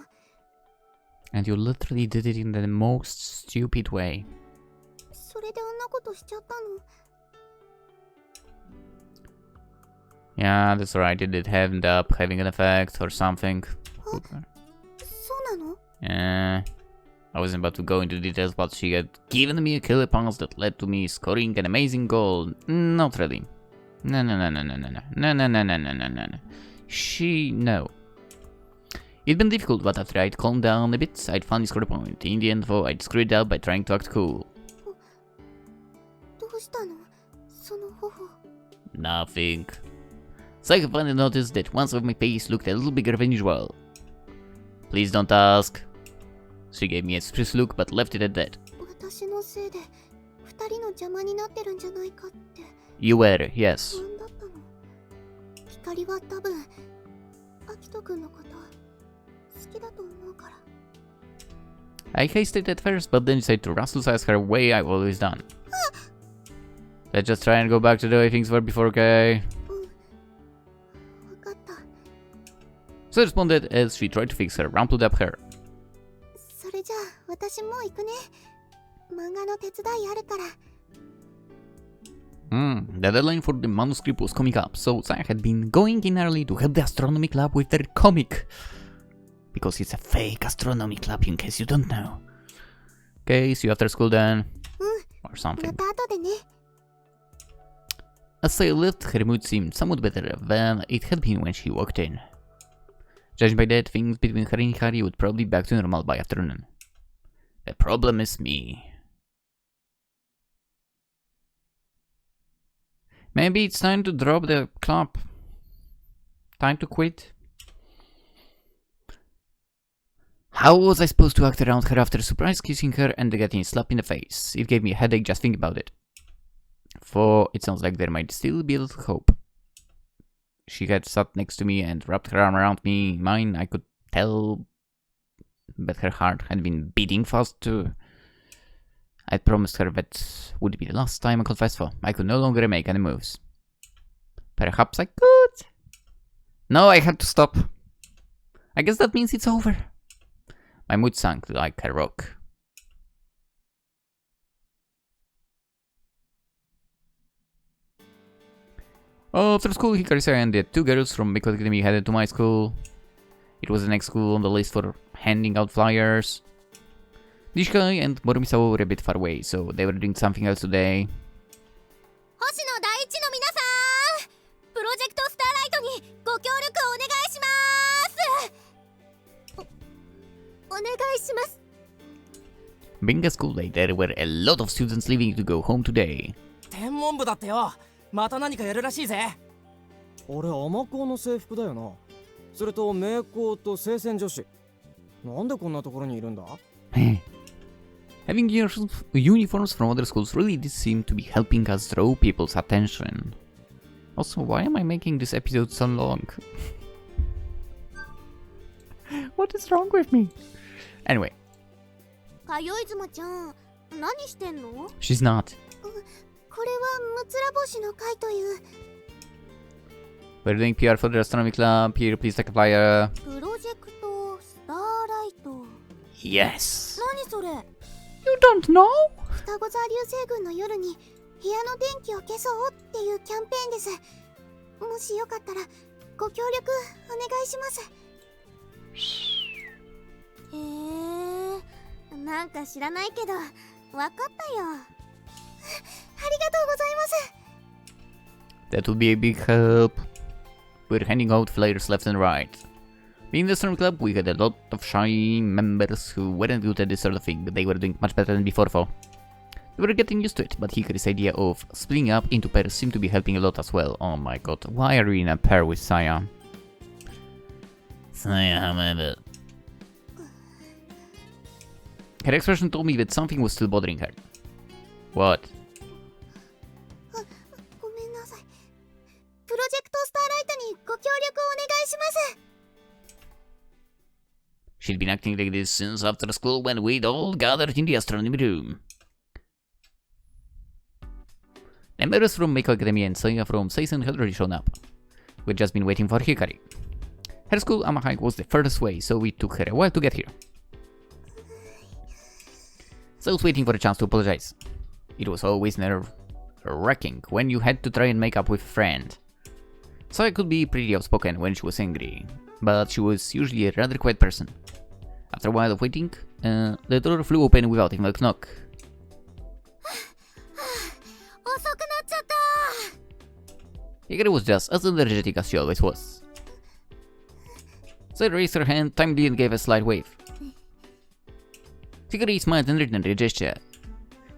And you literally did it in the most stupid way. それであんなことしちゃったの。 Yeah, that's right. It did end up having an effect or something. そうなの？ Yeah. I wasn't about to go into details, but she had given me a killer pass that led to me scoring an amazing goal. Not really. No. No. It'd been difficult, but after I'd calmed down a bit, I'd finally scored a point. In the end, though, I'd screwed it up by trying to act cool. どうしたの？その頬。 Nothing. So I finally noticed that one side of my face looked a little bigger than usual. Please don't ask. She gave me a suspicious look, but left it at that. 私のせいで二人の邪魔になってるんじゃないかって。 You were, yes. 不安だったの。光は多分、アキト君のこと好きだと思うから。 I hesitated at first, but then decided to rustle-size her way I've always done. Let's just try and go back to the way things were before, okay? わかった。 So I responded as she tried to fix her rumpled up hair. それじゃあ私もう行くね。漫画の手伝いあるから。 The deadline for the manuscript was coming up, so I had been going in early to help the Astronomy Club with their comic. Because it's a fake Astronomy Club, in case you don't know. Okay, see you after school then. Or ま something. た後でね。 As I left, her mood seemed somewhat better than it had been when she walked in. Judging by that, things between her and Hikari would probably be back to normal by afternoon. The problem is me. Maybe it's time to drop the club. Time to quit. How was I supposed to act around her after surprise kissing her and getting a slap in the face? It gave me a headache just thinking about it. For it sounds like there might still be a little hope. She had sat next to me and wrapped her arm around me. Mine, I could tell, but her heart had been beating fast too. I'd promised her that would be the last time I confessed, for I could no longer make any moves. Perhaps I could. No, I had to stop. I guess that means it's over. My mood sank like a rock. After school, Hikari and the two girls from Big Academy headed to my school. It was the next school on the list for handing out flyers. Nishkai and Moromisawa were a bit far away, so they were doing something else today. 星野第一の皆さん、プロジェクトスターライトにご協力お願いします。お願いします。 Being a school day, there were a lot of students leaving to go home today. 天文部だってよ。また何かやるらしいぜ。俺甘校の制服だよな。それと名校と聖戦女子。なんでこんなところにいるんだ？ Having uniforms from other schools really did seem to be helping us draw people's attention. Also, why am I making this episode so long? What is wrong with me? Anyway. かよいずまちゃん、何してんの？ She's not. これはむつら星の会という。 We're doing PR for the Astronomy Club. Here, please take a flyer. プロジェクトスターライト。 Yes. 何それ？ You don't know? 双子座流星群の夜に部屋の電気を消そうっていうキャンペーンです。もしよかったらご協力お願いします。なんか知らないけど、わかったよ。ありがとうございます。 That would be a big help. We're handing out flyers left and right. Being the Storm Club, we had a lot of shy members who weren't good at this sort of thing, but they were doing much better than before though. We were getting used to it, but Hikari's idea of splitting up into pairs seemed to be helping a lot as well. Oh my god, why are we in a pair with Saya? Saya, however... Her expression told me that something was still bothering her. What? ごめんなさい。プロジェクトスターライトにご協力をお願いします。She'd been acting like this since after school when we'd all gathered in the astronomy room. Members from Meiko Academy and Saya from Seisen had already shown up. We'd just been waiting for Hikari. Her school, Amahai, was the furthest way, so it took her a while to get here. So I was waiting for a chance to apologize. It was always nerve-wracking when you had to try and make up with a friend. Saya could be pretty outspoken when she was angry, but she was usually a rather quiet person. After a while of waiting, the door flew open without even a knock. Hikari was just as energetic as she always was. Saya raised her hand timely and gave a slight wave. Hikari smiled and returned the gesture.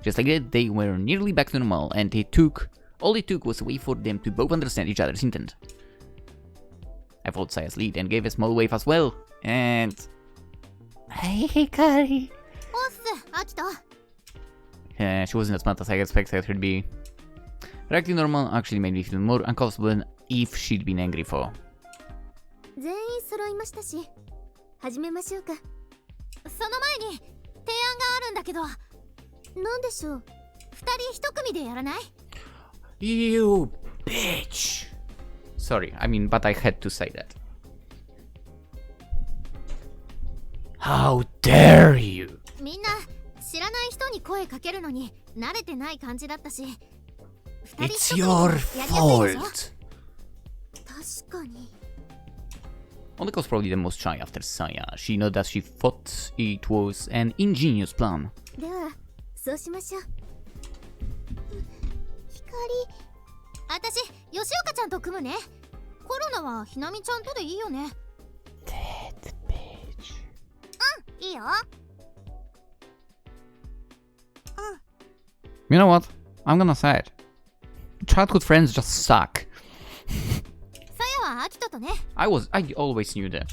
Just like that, they were nearly back to normal, and all it took was a way for them to both understand each other's intent. I followed Saya's lead and gave a small wave as well, and... Hey, Hikari! She wasn't as mad as I expected her to be. Reacting normal actually made me feel more uncomfortable than if she'd been angry for. 全員揃いましたし、始めましょうか。その前に提案があるんだけど。なんでしょう。二人一組でやらない？ You bitch! Sorry, I mean, but I had to say that. How dare you! みんな知らない人に声かけるのに慣れてない感じだったし。It's your fault! 確かに。Oneka was probably the most shy after Saya. She noted that she thought it was an ingenious plan. では、そうしましょう。私、吉岡ちゃんと組むね。コロナはひなみちゃんとでいいよね。Dead bitch. うん、いいよ。You know what? I'm gonna say it. Childhood friends just suck. さやはアキトとね。I always knew that.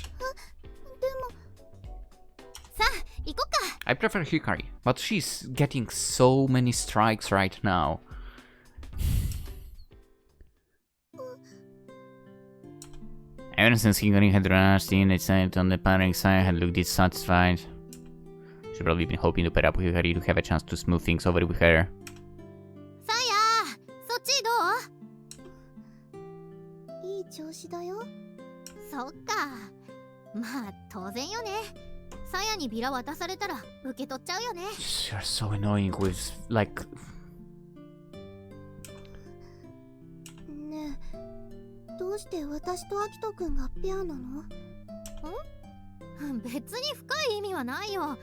さあ、行こっか。I prefer Hikari, but she's getting so many strikes right now. Ever since Hikari had rushed in, it said on the panic side had looked dissatisfied. She'd probably been hoping to pair up with Hikari to have a chance to smooth things over with her. さや、そっちどう？いい調子だよ。そっか。まあ、当然よね。さやにビラ渡されたら受け取っちゃうよね。You're so annoying with, like... ねえ、どうして私とアキトくんがペアなの？別に深い意味はないよ。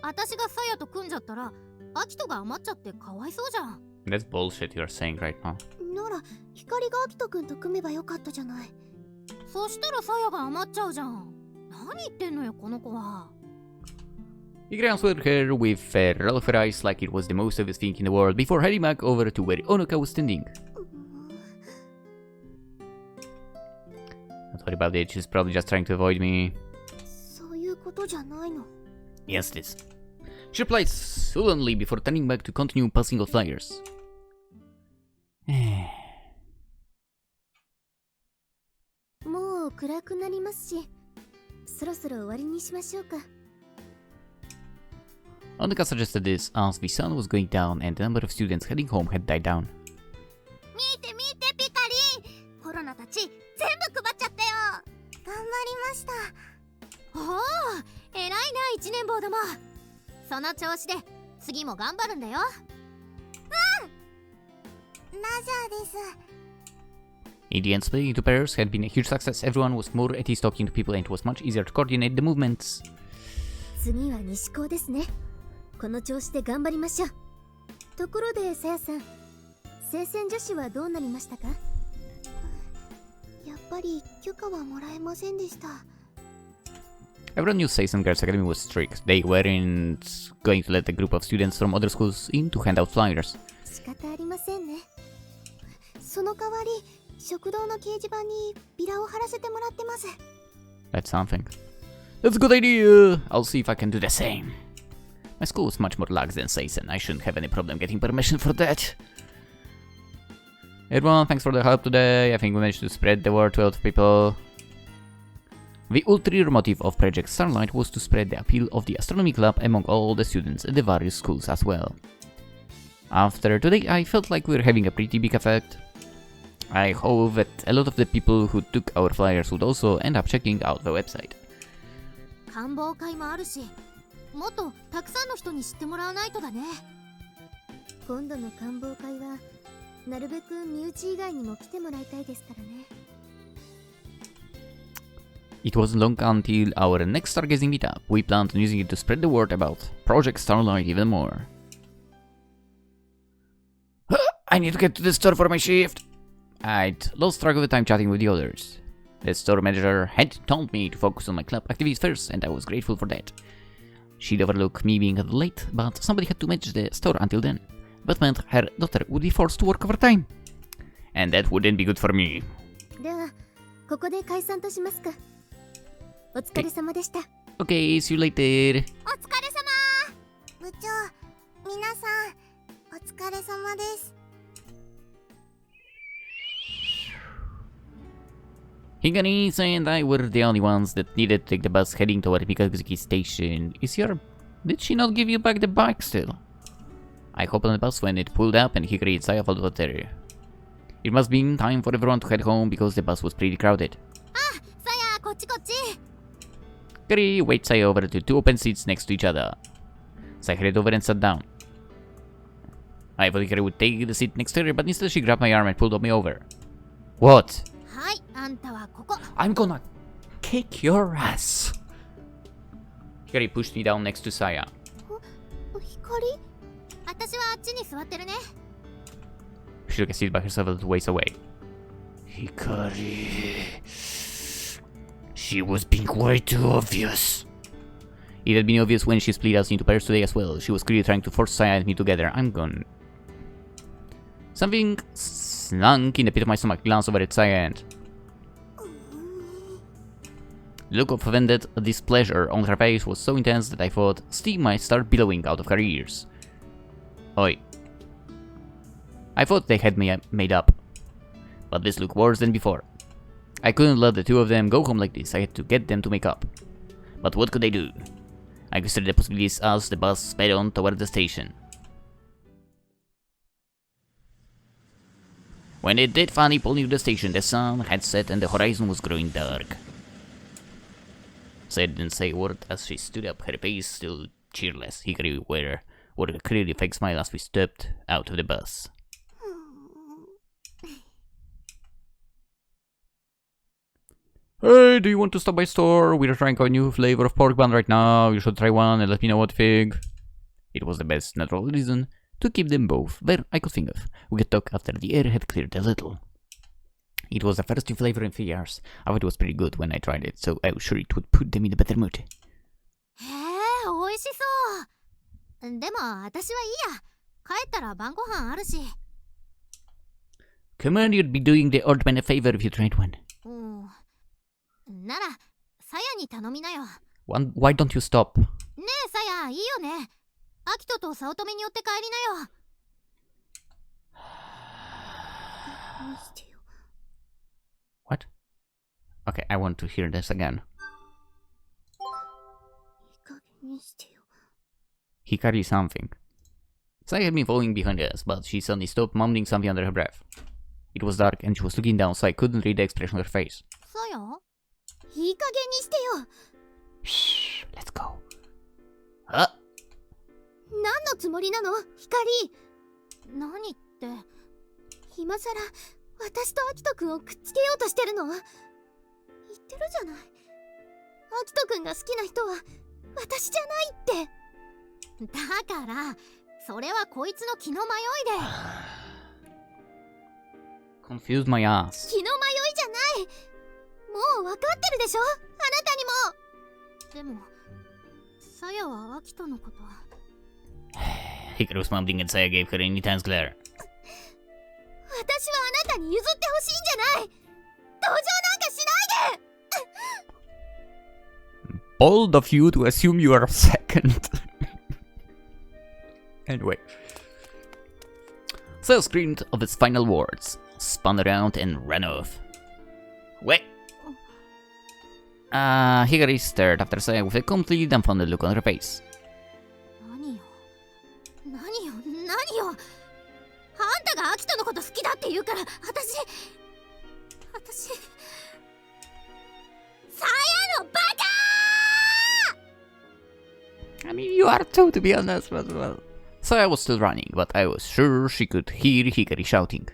私がさやと組んじゃったら、アキトが余っちゃってかわいそうじゃん。That's bullshit you're saying right now. なら、光がアキトくんと組めばよかったじゃない。そしたらさやが余っちゃうじゃん。何言ってんのよ、この子は。Hikari answered her with a roll of her eyes like it was the most obvious thing in the world before heading back over to where Onoka was standing. Don't worry about it, she's probably just trying to avoid me. そういうことじゃないの。Yes, it is. She replied sullenly before turning back to continue passing out flyers. もう暗くなりますし、そろそろ終わりにしましょうか。Onoka suggested this as the sun was going down and the number of students heading home had died down. 見て見てピカリ、コロナたち全部配っちゃったよ。頑張りました。おお、偉いな一年坊ども。その調子で次も頑張るんだよ。ラジャーです。In the end, splitting into pairs had been a huge success. Everyone was more at ease talking to people and it was much easier to coordinate the movements. 次は西高ですね。この調子で頑張りましょう。ところでさやさん、聖戦女子はどうなりましたか？やっぱり許可はもらえませんでした。Everyone knew Seisen Girls Academy was strict. They weren't going to let a group of students from other schools in to hand out flyers. 仕方ありませんね。その代わり、食堂の掲示板にビラを貼らせてもらってます。That's something. That's a good idea! I'll see if I can do the same. My school is much more lax than Seisen. I shouldn't have any problem getting permission for that. Everyone, thanks for the help today. I think we managed to spread the word to a lot of people. The ulterior motive of Project Starlight was to spread the appeal of the Astronomy Club among all the students at the various schools as well. After today, I felt like we were having a pretty big effect. I hope that a lot of the people who took our flyers would also end up checking out the website. 観望会もあるし、もっとたくさんの人に知ってもらわないとだね。今度の観望会はなるべく身内以外にも来てもらいたいですからね。It wasn't long until our next stargazing meetup. We planned on using it to spread the word about Project Starlight even more. I need to get to the store for my shift. I'd lost track of the time chatting with the others. The store manager had told me to focus on my club activities first, and I was grateful for that. She'd overlook me being late, but somebody had to manage the store until then. That meant her daughter would be forced to work overtime. And that wouldn't be good for me. では、ここで解散としますか。お疲れ様でした。Okay, see you later. お疲れ様。部長、皆さん、お疲れ様です。Hikari and I were the only ones that needed to take the bus heading toward Hikari Station. Did she not give you back the bike still? I hopped on the bus when it pulled up and Hikari and Saya followed after. It must be time for everyone to head home because the bus was pretty crowded. Ah, Saya, こっちこっち。Hikari waved Saya over to two open seats next to each other. Saya headed over and sat down. I thought Hikari would take the seat next to her, but instead she grabbed my arm and pulled me over. What? はい、あんたはここ。I'm gonna kick your ass. Hikari pushed me down next to Saya. 光？私はあっちに座ってるね。She took a seat by herself a little ways away. Hikari. She was being way too obvious. It had been obvious when she split us into pairs today as well. She was clearly trying to force Saya and me together. I'm gone. Something slunk in the pit of my stomach. Glanced over at Saya and... The look of offended displeasure on her face was so intense that I thought steam might start billowing out of her ears. Oi. I thought they had me made up. But this looked worse than before. I couldn't let the two of them go home like this. I had to get them to make up. But what could I do? I considered the possibilities as the bus sped on toward the station. When it did finally pull near the station, the sun had set and the horizon was growing dark. Saya didn't say a word as she stood up, her face still cheerless. Hikari wore a clearly fake smile as we stepped out of the bus. Hey, do you want to stop by store? We're trying a new flavor of pork bun right now. You should try one and let me know what you think. It was the best natural reason to keep them both where I could think of. We could talk after the air had cleared a little. It was the first new flavor in 3 years. I thought it was pretty good when I tried it, so I was sure it would put them in a better mood. へえ、美味しそう。でも私はいいや。帰ったら晩ご飯あるし。Come on, you'd be doing the old man a favor if you tried one. なら、さやに頼みなよ。Why don't you stop? ねえ、さや、いいよね。アキトと早乙女に寄って帰りなよ。What? Okay, I want to hear this again. Hikari something. Saya had been following behind us, but she suddenly stopped, mumbling something under her breath. It was dark and she was looking down, so I couldn't read the expression on her face. さや？いい加減にしてよ。 Shh, let's go. 何のつもりなの、光？何って。今さら私とアキトくんをくっつけようとしてるの？言ってるじゃない。アキトくんが好きな人は私じゃないって。だから、それはこいつの気の迷いで。Confused my ass. 気の迷いじゃない。もう分かってるでしょ、あなたにも。でも、さやはアキトのこと。Hikari was mumbling and Saya gave her an intense glare. 私はあなたに譲ってほしいんじゃない。同情なんかしないで。Bold of you to assume you are second. Anyway. Saya screamed of its final words, spun around and ran off. Wait! Hikari stared after Saya with a completely dumbfounded look on her face. 何よ。あんたがアキトのこと好きだって言うから、私、サヤのバカ！ I mean, you are too, to be honest, but well. Saya was still running, but I was sure she could hear Hikari shouting.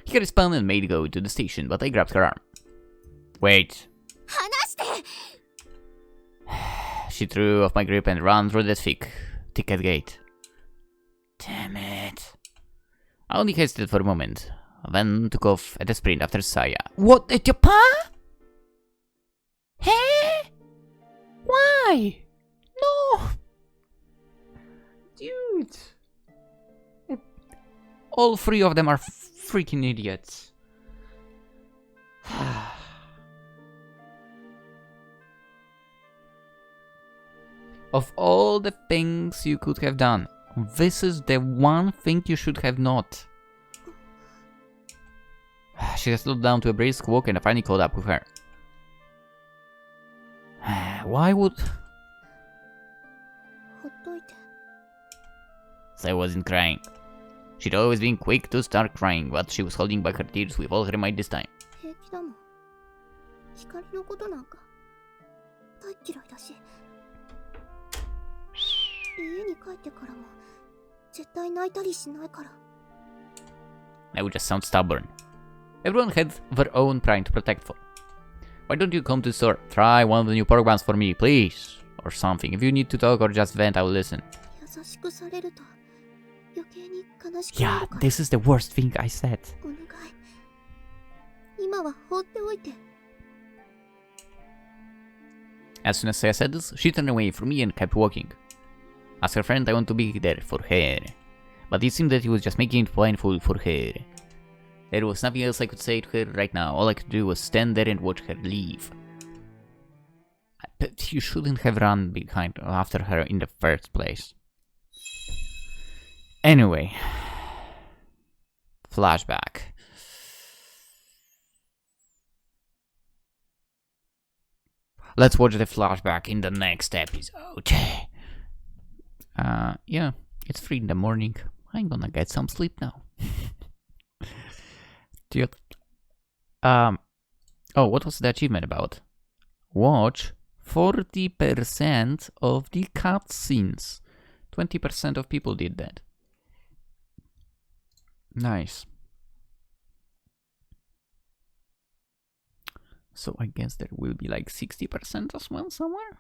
Hikari spun and made go to the station, but I grabbed her arm. Wait. 離して！ She threw off my grip and ran through the ticket gate. Damn it. I only hesitated for a moment, then took off at a sprint after Saya. What, at your pa? Hey? Why? No! Dude! All three of them are freaking idiots. Of all the things you could have done, this is the one thing you should have not. She has slowed down to a brisk walk and I finally caught up with her. Why would... Saya wasn't crying. She'd always been quick to start crying, but she was holding back her tears with all her might this time. I would just sound stubborn. Everyone had their own pride to protect for. Why don't you come to the store? Try one of the new programs for me, please. Or something. If you need to talk or just vent, I will listen. Yeah, this is the worst thing I said. As soon as Saya said this, she turned away from me and kept walking. As her friend, I want to be there for her. But it seemed that he was just making it painful for her. There was nothing else I could say to her right now. All I could do was stand there and watch her leave. But you shouldn't have run after her in the first place. Anyway. Flashback. Let's watch the flashback in the next episode. Yeah, it's 3 in the morning. I'm gonna get some sleep now. Oh, what was the achievement about? Watch 40% of the cutscenes. 20% of people did that. Nice. So I guess there will be like 60% as well somewhere.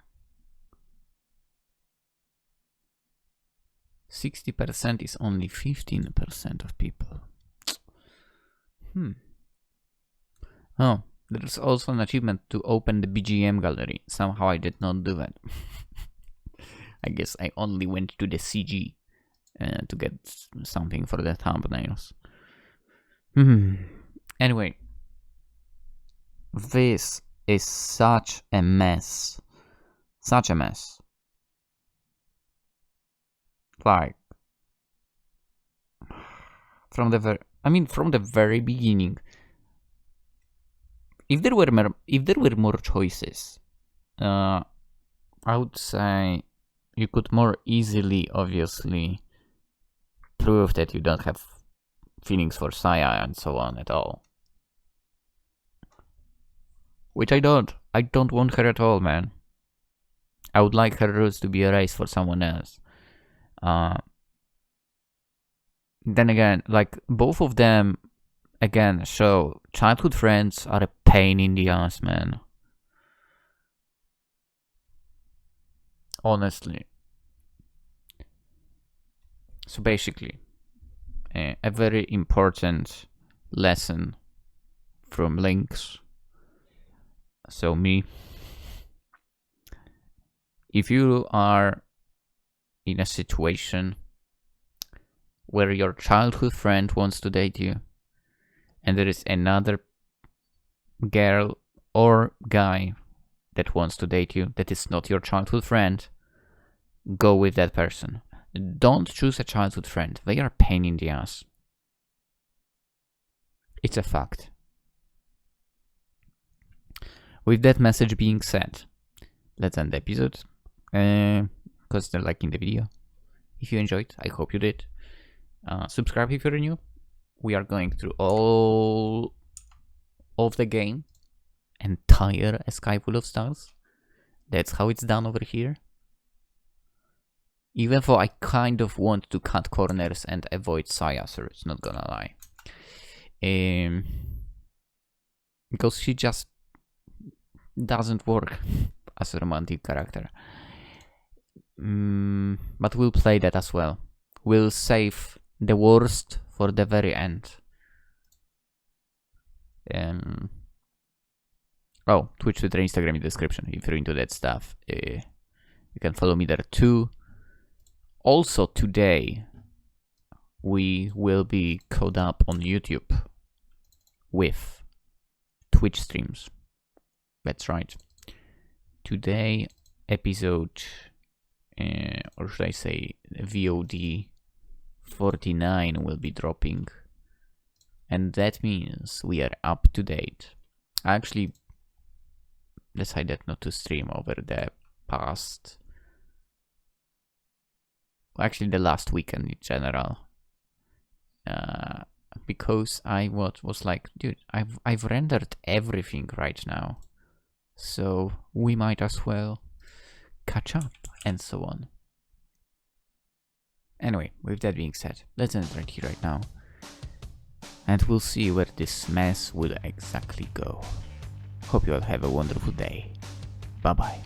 60% is only 15% of people. Oh, there's also an achievement to open the BGM gallery. Somehow I did not do that. I guess I only went to the CG to get something for the thumbnails. Anyway, this is such a mess. Such a mess. Like, from the very beginning. If there were more choices, I would say you could more easily, obviously, prove that you don't have feelings for Saya and so on at all. Which I don't. I don't want her at all, man. I would like her roots to be erased for someone else. Then again, like, both of them, again, show childhood friends are a pain in the ass, man. Honestly. So basically, a very important lesson from Lynx. So me. If you are in a situation where your childhood friend wants to date you, and there is another girl or guy that wants to date you that is not your childhood friend, go with that person. Don't choose a childhood friend. They are a pain in the ass. It's a fact. With that message being said, let's end the episode. Consider liking the video if you enjoyed. I hope you did. Subscribe if you're new. We are going through all of the game. Entire A Sky Full of Stars. That's how it's done over here. Even though I kind of want to cut corners and avoid Sayasers, not gonna lie. Because she just doesn't work as a romantic character. But we'll play that as well. We'll save the worst for the very end. Oh, Twitch, Twitter, Instagram in the description if you're into that stuff. You can follow me there too. Also today we will be caught up on YouTube with Twitch streams. That's right. Today episode, or should I say VOD 49 will be dropping. And that means we are up to date. I actually decided not to stream over the past, actually the last weekend in general, because I was like, dude, I've rendered everything right now, so we might as well catch up and so on. Anyway, with that being said, let's end right here right now, and we'll see where this mess will exactly go. Hope you all have a wonderful day. Bye bye.